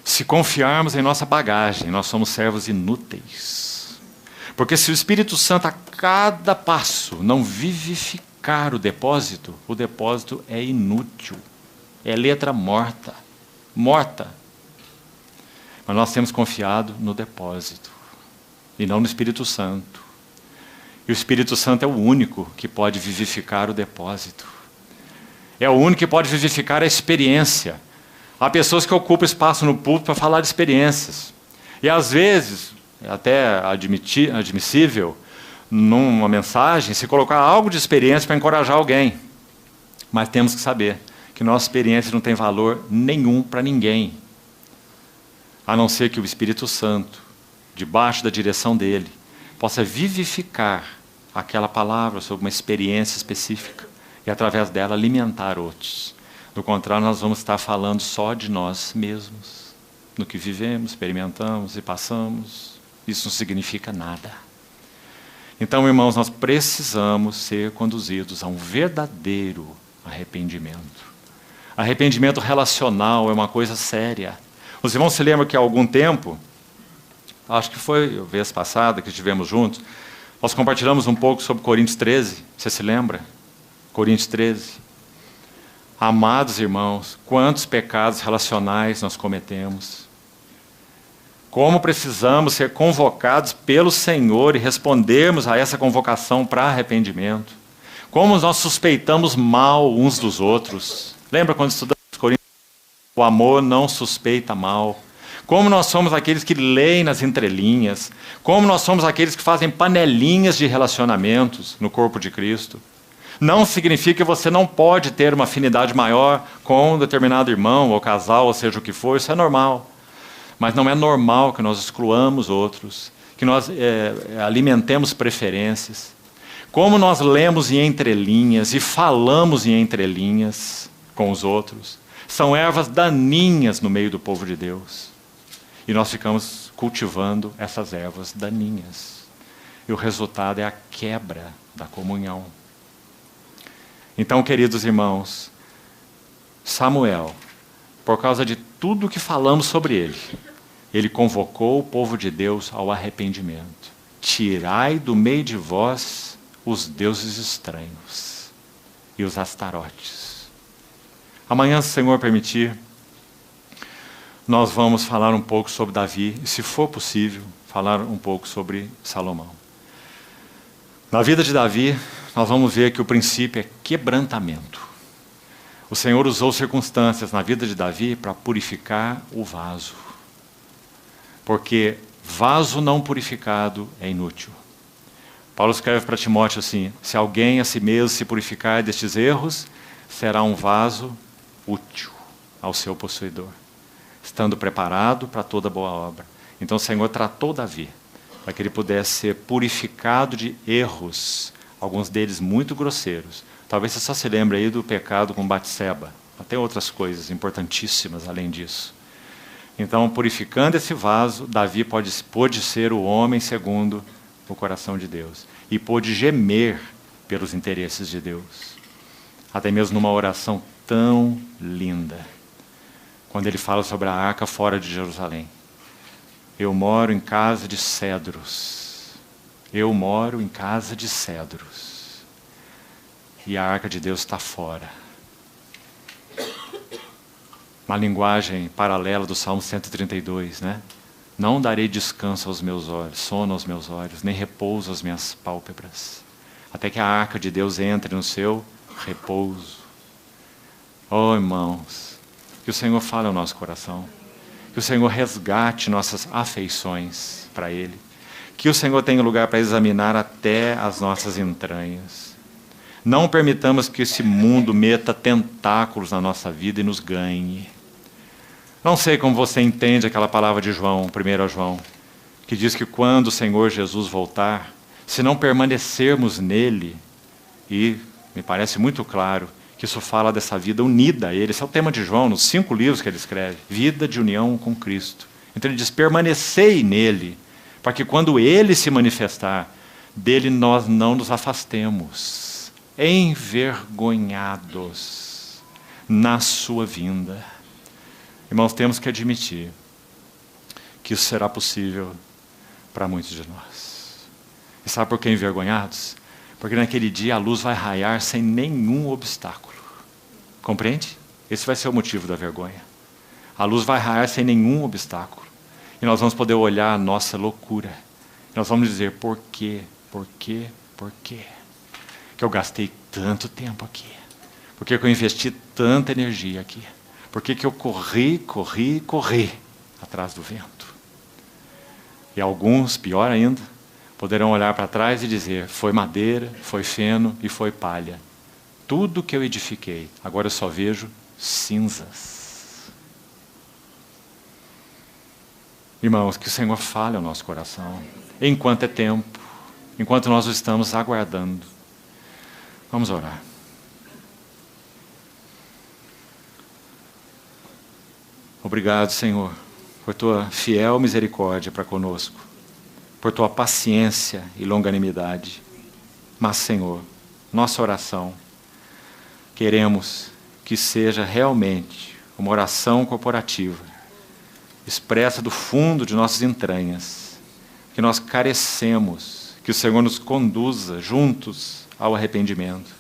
Se confiarmos em nossa bagagem, nós somos servos inúteis. Porque se o Espírito Santo a cada passo não vivificar o depósito é inútil. É letra morta. Morta. Mas nós temos confiado no depósito. E não no Espírito Santo. E o Espírito Santo é o único que pode vivificar o depósito. É o único que pode vivificar a experiência. Há pessoas que ocupam espaço no púlpito para falar de experiências. E às vezes, é até admissível, numa mensagem, se colocar algo de experiência para encorajar alguém. Mas temos que saber que nossa experiência não tem valor nenhum para ninguém. A não ser que o Espírito Santo, debaixo da direção dele, possa vivificar aquela palavra sobre uma experiência específica e, através dela, alimentar outros. Do contrário, nós vamos estar falando só de nós mesmos, no que vivemos, experimentamos e passamos. Isso não significa nada. Então, irmãos, nós precisamos ser conduzidos a um verdadeiro arrependimento. Arrependimento relacional é uma coisa séria. Os irmãos se lembram que há algum tempo, acho que foi a vez passada que estivemos juntos, nós compartilhamos um pouco sobre Coríntios 13. Você se lembra? Coríntios 13. Amados irmãos, quantos pecados relacionais nós cometemos. Como precisamos ser convocados pelo Senhor e respondermos a essa convocação para arrependimento. Como nós suspeitamos mal uns dos outros. Lembra quando estudamos Coríntios? O amor não suspeita mal. Como nós somos aqueles que leem nas entrelinhas. Como nós somos aqueles que fazem panelinhas de relacionamentos no corpo de Cristo. Não significa que você não pode ter uma afinidade maior com um determinado irmão ou casal, ou seja o que for, isso é normal. Mas não é normal que nós excluamos outros, que nós alimentemos preferências. Como nós lemos em entrelinhas e falamos em entrelinhas com os outros, são ervas daninhas no meio do povo de Deus. E nós ficamos cultivando essas ervas daninhas. E o resultado é a quebra da comunhão. Então, queridos irmãos, Samuel, por causa de tudo que falamos sobre ele convocou o povo de Deus ao arrependimento. Tirai do meio de vós os deuses estranhos e os astarotes. Amanhã, se o Senhor permitir, nós vamos falar um pouco sobre Davi e, se for possível, falar um pouco sobre Salomão. Na vida de Davi, nós vamos ver que o princípio é quebrantamento. O Senhor usou circunstâncias na vida de Davi para purificar o vaso. Porque vaso não purificado é inútil. Paulo escreve para Timóteo assim: se alguém a si mesmo se purificar destes erros, será um vaso útil ao seu possuidor, estando preparado para toda boa obra. Então o Senhor tratou Davi, para que ele pudesse ser purificado de erros, alguns deles muito grosseiros. Talvez você só se lembre aí do pecado com Batseba. Até outras coisas importantíssimas além disso. Então, purificando esse vaso, Davi pôde ser o homem segundo o coração de Deus. E pôde gemer pelos interesses de Deus. Até mesmo numa oração tão linda. Quando ele fala sobre a arca fora de Jerusalém. Eu moro em casa de cedros. Eu moro em casa de cedros. E a arca de Deus está fora. Uma linguagem paralela do Salmo 132, né? Não darei descanso aos meus olhos, sono aos meus olhos, nem repouso às minhas pálpebras, até que a arca de Deus entre no seu repouso. Oh, irmãos, que o Senhor fale ao nosso coração, que o Senhor resgate nossas afeições para Ele, que o Senhor tenha lugar para examinar até as nossas entranhas. Não permitamos que esse mundo meta tentáculos na nossa vida e nos ganhe. Não sei como você entende aquela palavra de João, 1 João, que diz que quando o Senhor Jesus voltar, se não permanecermos nele, e me parece muito claro que isso fala dessa vida unida a Ele. Esse é o tema de João, nos 5 livros que ele escreve. Vida de união com Cristo. Então ele diz, permanecei nele, para que quando Ele se manifestar, dele nós não nos afastemos, envergonhados na sua vinda. Irmãos, temos que admitir que isso será possível para muitos de nós. E sabe por que envergonhados? Porque naquele dia a luz vai raiar sem nenhum obstáculo. Compreende? Esse vai ser o motivo da vergonha. A luz vai raiar sem nenhum obstáculo. E nós vamos poder olhar a nossa loucura. E nós vamos dizer, por quê? Por quê? Por quê? Que eu gastei tanto tempo aqui? Por que eu investi tanta energia aqui? Por que eu corri atrás do vento? E alguns, pior ainda, poderão olhar para trás e dizer, foi madeira, foi feno e foi palha. Tudo que eu edifiquei, agora eu só vejo cinzas. Irmãos, que o Senhor fale ao nosso coração, enquanto é tempo, enquanto nós o estamos aguardando. Vamos orar. Obrigado, Senhor, por tua fiel misericórdia para conosco, por tua paciência e longanimidade. Mas, Senhor, nossa oração, queremos que seja realmente uma oração corporativa, expressa do fundo de nossas entranhas, que nós carecemos, que o Senhor nos conduza juntos ao arrependimento.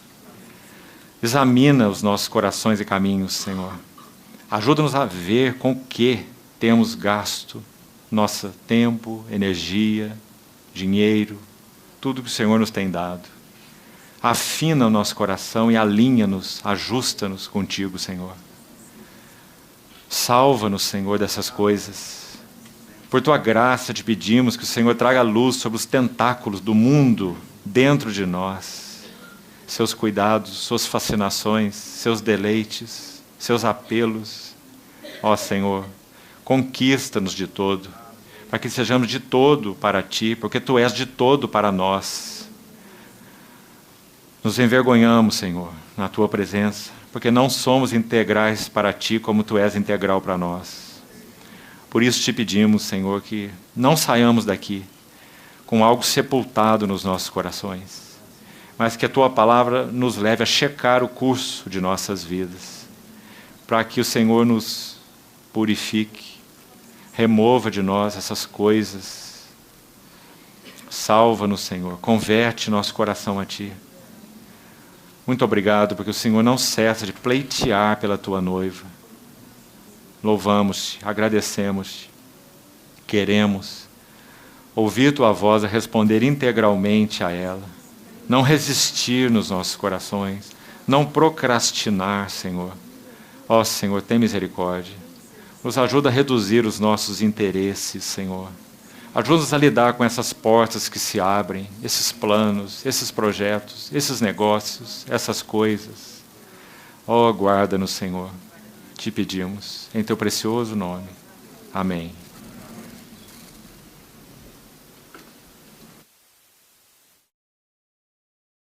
Examina os nossos corações e caminhos, Senhor. Ajuda-nos a ver com o que temos gasto nosso tempo, energia, dinheiro, tudo que o Senhor nos tem dado. Afina o nosso coração e alinha-nos, ajusta-nos contigo, Senhor. Salva-nos, Senhor, dessas coisas. Por tua graça te pedimos que o Senhor traga luz sobre os tentáculos do mundo dentro de nós. Seus cuidados, suas fascinações, seus deleites, seus apelos. Ó Senhor, conquista-nos de todo, para que sejamos de todo para Ti, porque Tu és de todo para nós. Nos envergonhamos, Senhor, na Tua presença, porque não somos integrais para Ti como Tu és integral para nós. Por isso te pedimos, Senhor, que não saiamos daqui com algo sepultado nos nossos corações, mas que a Tua palavra nos leve a checar o curso de nossas vidas, para que o Senhor nos purifique, remova de nós essas coisas, salva-nos, Senhor, converte nosso coração a Ti. Muito obrigado, porque o Senhor não cessa de pleitear pela Tua noiva. Louvamos-te, agradecemos-te, queremos ouvir Tua voz e responder integralmente a ela, não resistir nos nossos corações, não procrastinar, Senhor. Ó Senhor, tem misericórdia. Nos ajuda a reduzir os nossos interesses, Senhor. Ajuda-nos a lidar com essas portas que se abrem, esses planos, esses projetos, esses negócios, essas coisas. Ó, guarda-nos, Senhor. Te pedimos, em Teu precioso nome. Amém.